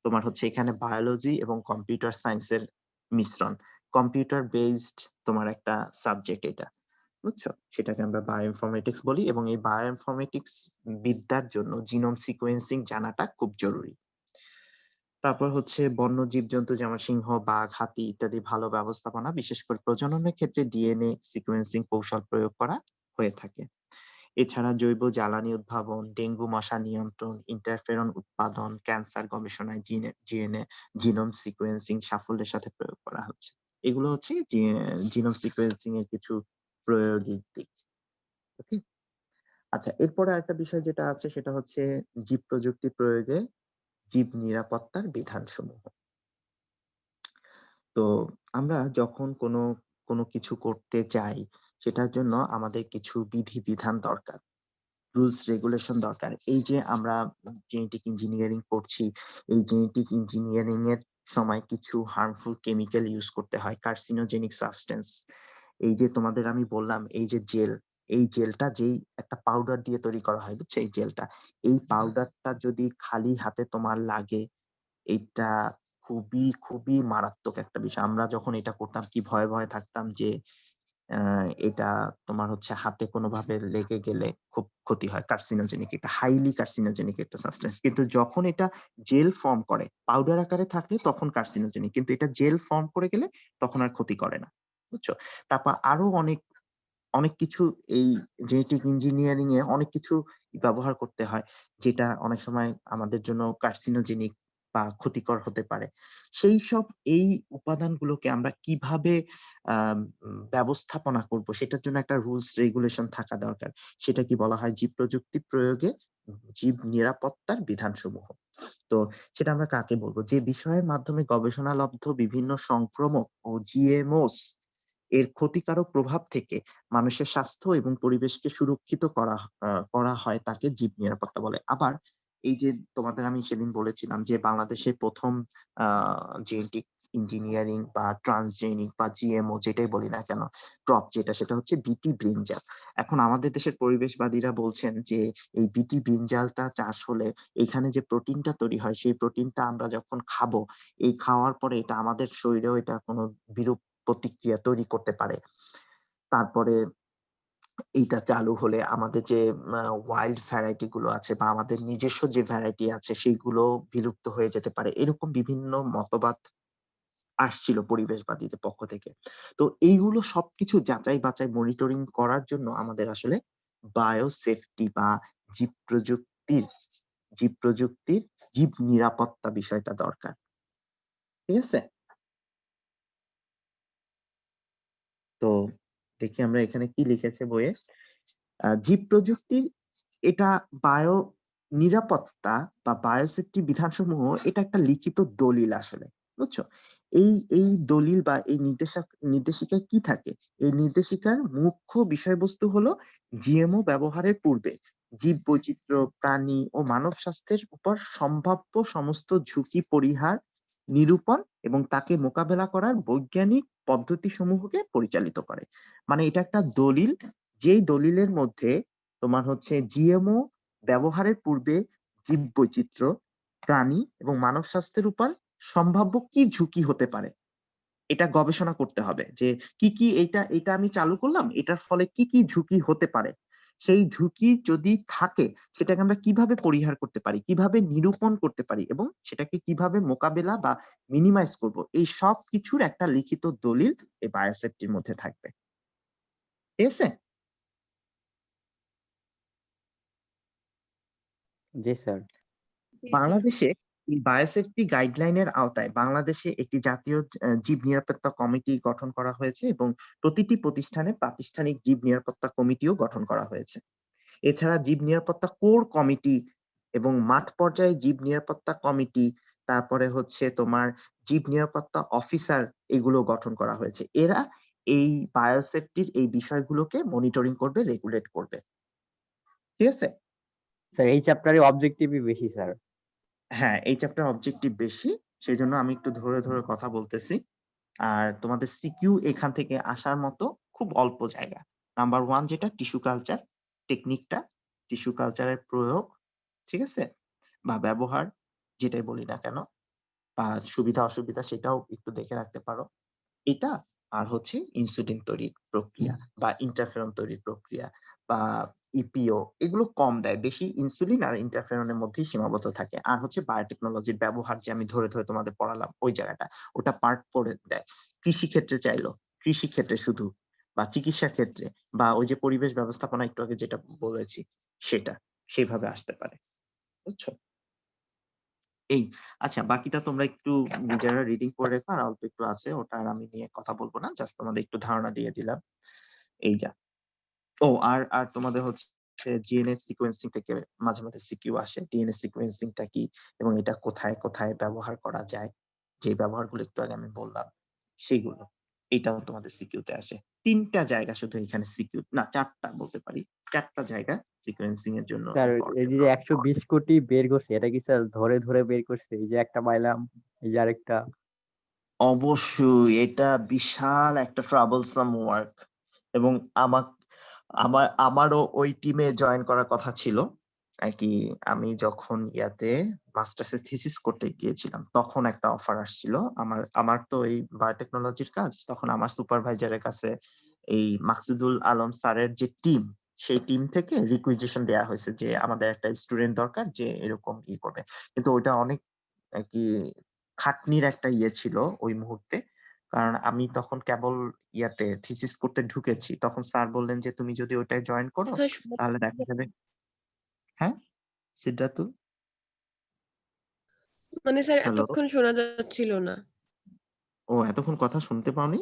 [SPEAKER 1] তোমার হচ্ছে এখানে বায়োলজি এবং কম্পিউটার সায়েন্সের মিশ্রণ। কম্পিউটার বেসড তোমার একটা সাবজেক্ট এটা। বুঝছো? সেটাকে আমরা বায়োইনফরমেটিক্স বলি এবং এই বায়োইনফরমেটিক্স বিদ্যার জন্য জিনোম সিকোয়েন্সিং জানাটা খুব জরুরি। তারপর হচ্ছে বন্য জীবজন্তু যেমন সিংহ, বাঘ, হাতি ইত্যাদি ভালো ব্যবস্থাপনা, বিশেষ করে প্রজননের ক্ষেত্রে ডিএনএ সিকোয়েন্সিং কৌশল প্রয়োগ করা হয়ে থাকে। এছাড়া জৈব জ্বালানি উদ্ভাবন, ডেঙ্গু মশা নিয়ন্ত্রণ, ইন্টারফেরন উৎপাদন, ক্যান্সার গবেষণায় জিএনএ জিনোম সিকোয়েন্সিং সাফল্যের সাথে প্রয়োগ করা হচ্ছে। এগুলো হচ্ছে জিনোম সিকোয়েন্সিং এর কিছু প্রয়োগিক দিক। ওকে? আচ্ছা, এরপরে আরেকটা বিষয় যেটা আছে সেটা হচ্ছে জীব প্রযুক্তি প্রয়োগে জীব নিরাপত্তার বিধানসমূহ। তো আমরা যখন কোনো কিছু করতে যাই সেটার জন্য আমাদের কিছু বিধি-বিধান দরকার। রুলস রেগুলেশন দরকার। এই যে আমরা জেনেটিক ইঞ্জিনিয়ারিং পড়ছি, এই জেনেটিক ইঞ্জিনিয়ারিং এর সময় কিছু হার্মফুল কেমিক্যাল ইউজ করতে হয়, কার্সিনোজেনিক সাবস্টেন্স। এই যে তোমাদের আমি বললাম এই যে জেল, এই জেলটা যেই একটা পাউডার দিয়ে তৈরি করা হয়, বুঝছো? এই জেলটা, এই পাউডারটা যদি খালি হাতে তোমার লাগে, এটা খুবই মারাত্মক একটা বিষয়। আমরা যখন এটা করতাম কি ভয়ে থাকতাম যে এটা তোমার হচ্ছে হাতে কোনোভাবে লেগে গেলে খুব ক্ষতি হয়। কার্সিনোজেনিক, এটা হাইলি কার্সিনোজেনিক একটা সাবস্টেন্স। কিন্তু যখন এটা জেল ফর্ম করে, পাউডার আকারে থাকলে তখন কার্সিনোজেনিক। কিন্তু এটা জেল ফর্ম করে গেলে তখন আর ক্ষতি করে না। বুঝছো? তারপর আরো অনেক কিছু এই জেনেটিক ইঞ্জিনিয়ারিং এ অনেক কিছু ব্যবহার করতে হয় যেটা অনেক সময় আমাদের জন্য কার্সিনোজেনিক বা ক্ষতিকর হতে পারে। সেই সব এই উপাদানগুলোকে আমরা কিভাবে ব্যবস্থাপনা করব সেটার জন্য একটা রুলস রেগুলেশন থাকা দরকার। সেটা কি বলা হয় জীব প্রযুক্তি প্রয়োগে জীব নিরাপত্তার বিধানসমূহ। তো সেটা আমরা কাকে বলবো? যে বিষয়ের মাধ্যমে গবেষণালব্ধ বিভিন্ন সংক্রমক ও জিএমওস এর ক্ষতিকারক প্রভাব থেকে মানুষের স্বাস্থ্য এবং পরিবেশকে সুরক্ষিত করা হয় তাকে জীব নিরাপত্তা বলে। আবার এই যে তোমাদের আমি সেদিন বলেছিলাম যে বাংলাদেশে ১ম জেনেটিক ইঞ্জিনিয়ারিং বা ট্রান্সজেনিক বা জিএমও যেটাই বলি না কেন, ক্রপ যেটা সেটা হচ্ছে বিটি ব্রিঞ্জাল। এখন আমাদের দেশের পরিবেশবাদীরা বলছেন যে এই বিটি ব্রিঞ্জালটা চাষ হলে এখানে যে প্রোটিনটা তৈরি হয় সেই প্রোটিনটা আমরা যখন খাবো, এই খাওয়ার পরে এটা আমাদের শরীরেও এটা কোনো বিরূপ প্রতিক্রিয়া তৈরি করতে পারে। তারপরে এইটা চালু হলে আমাদের যে ওয়াইল্ড ভ্যারাইটি গুলো আছে বা আমাদের নিজস্ব যে ভ্যারাইটি আছে সেগুলো বিলুপ্ত হয়ে যেতে পারে। এরকম বিভিন্ন মতবাদ আসছিল পরিবেশবাদীদের পক্ষ থেকে। তো এইগুলো সবকিছু যাচাই বাছাই মনিটরিং করার জন্য আমাদের আসলে বায়োসেফটি বা জীব প্রযুক্তির জীব প্রযুক্তির জীব নিরাপত্তা বিষয়টা দরকার। ঠিক আছে? তো দেখি আমরা এখানে কি লিখেছে বইয়ে। জীব প্রযুক্তির এটা বায়ো নিরাপত্তা বা বায়োসেফটি বিধানসমূহ এটা একটা লিখিত দলিল আসলে। বুঝছো? এই দলিল বা এই নির্দেশিকায় কি থাকে? এই নির্দেশিকার মুখ্য বিষয়বস্তু হলো জিএমও ব্যবহারের পূর্বে জীব বৈচিত্র্য, প্রাণী ও মানব স্বাস্থ্যের উপর সম্ভাব্য সমস্ত ঝুঁকি পরিহার, নিরূপণ এবং তাকে মোকাবেলা করার বৈজ্ঞানিক পদ্ধতি সমূহকে পরিচালিত করে। মানে এটা একটা দলিল, যেই দলিলের মধ্যে তোমার হচ্ছে জিএমও ব্যবহারের পূর্বে জীববৈচিত্র্য, প্রাণী এবং মানব স্বাস্থ্যের উপর সম্ভাব্য কি ঝুঁকি হতে পারে এটা গবেষণা করতে হবে যে কি এটা আমি চালু করলাম, এটার ফলে কি ঝুঁকি হতে পারে। সেই ঝুঁকি যদি থাকে সেটাকে আমরা কিভাবে পরিহার করতে পারি, কিভাবে নিরূপণ করতে পারি এবং সেটাকে কিভাবে মোকাবেলা বা মিনিমাইজ করব, এই সব কিছুর একটা লিখিত দলিল এই বায়োসেফটির মধ্যে থাকবে। ঠিক আছে?
[SPEAKER 4] জি স্যার।
[SPEAKER 3] জি স্যার।
[SPEAKER 1] বাংলাদেশে এই বায়োসেফটি গাইডলাইনের আওতায় বাংলাদেশে একটি জাতীয় জীব নিরাপত্তা কমিটি গঠন করা হয়েছে এবং প্রতিটি প্রতিষ্ঠানে প্রাতিষ্ঠানিক জীব নিরাপত্তা কমিটিও গঠন করা হয়েছে। এছাড়া জীব নিরাপত্তা কোর কমিটি এবং মাঠ পর্যায়ে জীব নিরাপত্তা কমিটি, তারপরে হচ্ছে তোমার জীব নিরাপত্তা অফিসার, এগুলো গঠন করা হয়েছে। এরা এই বায়োসেফটির এই বিষয়গুলোকে মনিটরিং করবে, রেগুলেট করবে। ঠিক আছে?
[SPEAKER 4] স্যার এই চ্যাপ্টারে অবজেক্টিভই বেশি স্যার।
[SPEAKER 1] হ্যাঁ, এই চ্যাপ্টার অবজেক্টিভ বেশি, সেই জন্য আমি একটু ধরে কথা বলতেছি। আর তোমাদের সিকিউ এখান থেকে আসার মতো খুব অল্প জায়গা। নাম্বার 1 যেটা টিস্যু কালচার টেকনিকটা, টিস্যু কালচারের প্রয়োগ, ঠিক আছে? বা ব্যবহার, যেটাই বলি না কেন, বা সুবিধা অসুবিধা সেটাও একটু দেখে রাখতে পারো। এটা আর হচ্ছে ইনসুলিন তৈরির প্রক্রিয়া বা ইন্টারফেরন তৈরির প্রক্রিয়া বা ইপিও এগুলো কম দেয়। বেশি ইনসুলিন আর ইন্টারফেরনের মধ্যেই সীমাবদ্ধ থাকে। আর হচ্ছে বায়োটেকনোলজির ব্যবহার যে আমি ধরে তোমাদের পড়ালাম ওই জায়গাটা, ওটা পার্ট করে দেয়। কৃষি ক্ষেত্রে চাইলো, কৃষি ক্ষেত্রে শুধু বা চিকিৎসা ক্ষেত্রে বা ওই যে পরিবেশ ব্যবস্থাপনা একটু আগে যেটা বলেছি সেটা, সেভাবে আসতে পারে। বুঝছো? এই আচ্ছা বাকিটা তোমরা একটু নিজেরা রিডিং করে রেখো আর অল্প একটু আছে ওটা আর আমি নিয়ে কথা বলবো না। জাস্ট তোমাদের একটু ধারণা দিয়ে দিলাম। এই যা। ও আর তোমাদের হচ্ছে ডিএনএ সিকোয়েন্সিং থেকে মাঝে মাঝে সিকিউ আসে। ডিএনএ সিকোয়েন্সিং টা কি এবং এটা কোথায় কোথায় ব্যবহার করা যায়? যে ব্যবহারগুলো একটু আগে আমি বললাম সেগুলো। এটাও তোমাদের সিকিউতে আসে। ৩ টা জায়গা শুধু এখানে সিকিউ না ৪ টা বলতে পারি। ৪ টা জায়গা সিকোয়েন্সিং এর জন্য
[SPEAKER 4] স্যার এই যে 120 কোটি বের করছে এটা কি স্যার ধরে ধরে বের করছে? এই যে একটা পাইলাম, এই যে আরেকটা।
[SPEAKER 1] অবশ্যই এটা বিশাল একটা ট্রাবলসাম ওয়ার্ক এবং আমাক আমারও ওই টিমে জয়েন করার কথা ছিল। আরকি আমি যখন ইয়াতে মাস্টার্সের থিসিস করতে গিয়েছিলাম তখন একটা অফার আসছিল। আমার তো এই বায়োটেকনোলজির কাজ। তখন আমার সুপারভাইজারের কাছে এই মাকসুদুল আলম স্যারের যে টিম সেই টিম থেকে রিকুইজিশন দেয়া হয়েছে যে আমাদের একটা স্টুডেন্ট দরকার যে এরকম করবে। কিন্তু ওইটা অনেক আরকি খাটনির একটা ইয়ে ছিল ওই মুহূর্তে। কারণ আমি তখন কেবল ইয়াতে থিসিস করতে ঢুকেছি। তখন স্যার বললেন যে, "তুমি যদি ওটায় জয়েন করো
[SPEAKER 3] স্যার শোনা
[SPEAKER 1] তাহলে দেখা যাবে।" হ্যাঁ? সিদ্ধার্থ?
[SPEAKER 3] মানে স্যার
[SPEAKER 1] হ্যালো?
[SPEAKER 3] এতক্ষণ শোনা যাচ্ছিল না।
[SPEAKER 1] ও এতক্ষণ কথা শুনতে পাওনি?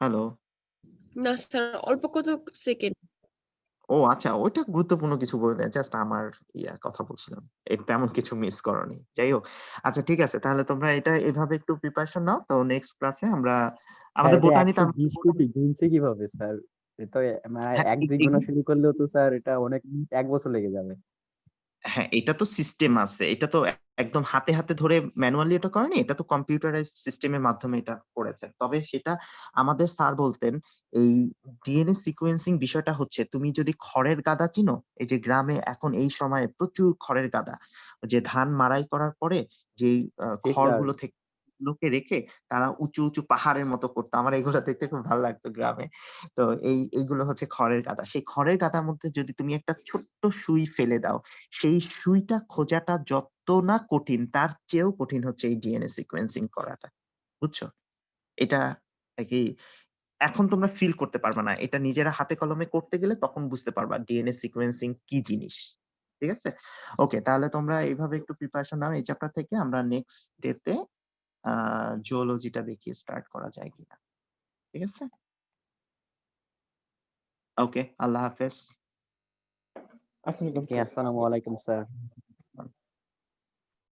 [SPEAKER 1] হ্যালো?
[SPEAKER 3] না স্যার অল্প কত সেকেন্ড।
[SPEAKER 1] ও আচ্ছা ওইটা গুরুত্বপূর্ণ কিছু বলি নাই। জাস্ট আমার কথা বলছিলাম। তেমন কিছু মিস করোনি। যাই হোক। আচ্ছা ঠিক আছে। তাহলে তোমরা এটা এভাবে একটু প্রিপারেশন নাও। তো নেক্সট ক্লাসে আমরা
[SPEAKER 4] স্যার
[SPEAKER 1] আমাদের
[SPEAKER 4] এটা
[SPEAKER 1] বোটানি তার
[SPEAKER 4] 120 কোটি গুনছে কিভাবে স্যার? এটা মানে
[SPEAKER 1] হ্যাঁ,
[SPEAKER 4] 1-2 গোনা শুরু করলেও তো স্যার এটা অনেক 1 বছর লেগে যাবে।
[SPEAKER 1] হ্যাঁ, এটা তো সিস্টেম আছে। এটা তো একদম হাতে হাতে ধরে ম্যানুয়ালি এটা করেনি। এটা তো কম্পিউটারাইজড সিস্টেমের মাধ্যমে এটা করেছে। তবে সেটা আমাদের স্যার বলতেন এই ডিএনএ সিকোয়েন্সিং বিষয়টা হচ্ছে তুমি যদি খড়ের গাদা চিনো? এই যে গ্রামে এখন এই সময়ে প্রচুর খড়ের গাদা। যে ধান মাড়াই করার পরে যেই
[SPEAKER 4] জি স্যার।
[SPEAKER 1] খড়গুলো থেকে গুলোকে রেখে তারা উঁচু, উঁচু পাহাড়ের মতো করতো। আমার এগুলো দেখতে খুব ভালো লাগতো গ্রামে। তো এইগুলো হচ্ছে খড়ের গাদা। সেই খড়ের গাদার মধ্যে যদি তুমি একটা ছোট্ট সুই ফেলে দাও সেই সুইটা খোঁজাটা যত না কঠিন তার চেয়েও কঠিন হচ্ছে এই ডিএনএ সিকোয়েন্সিং করাটা। বুঝছো? এটা আরকি এখন তোমরা ফিল করতে পারবা না। এটা নিজেরা হাতে কলমে করতে গেলে তখন বুঝতে পারবা ডিএনএ সিকোয়েন্সিং কি জিনিস। ঠিক আছে? ওকে তাহলে তোমরা এইভাবে একটু প্রিপারেশন নাও এই চ্যাপ্টার থেকে। আমরা নেক্সট ডে তে আ জুওলজিটা দেখি স্টার্ট করা যায় কিনা। ঠিক আছে? ওকে, আল্লাহ হাফেজ।
[SPEAKER 4] ওকে, আসসালামু আলাইকুম স্যার।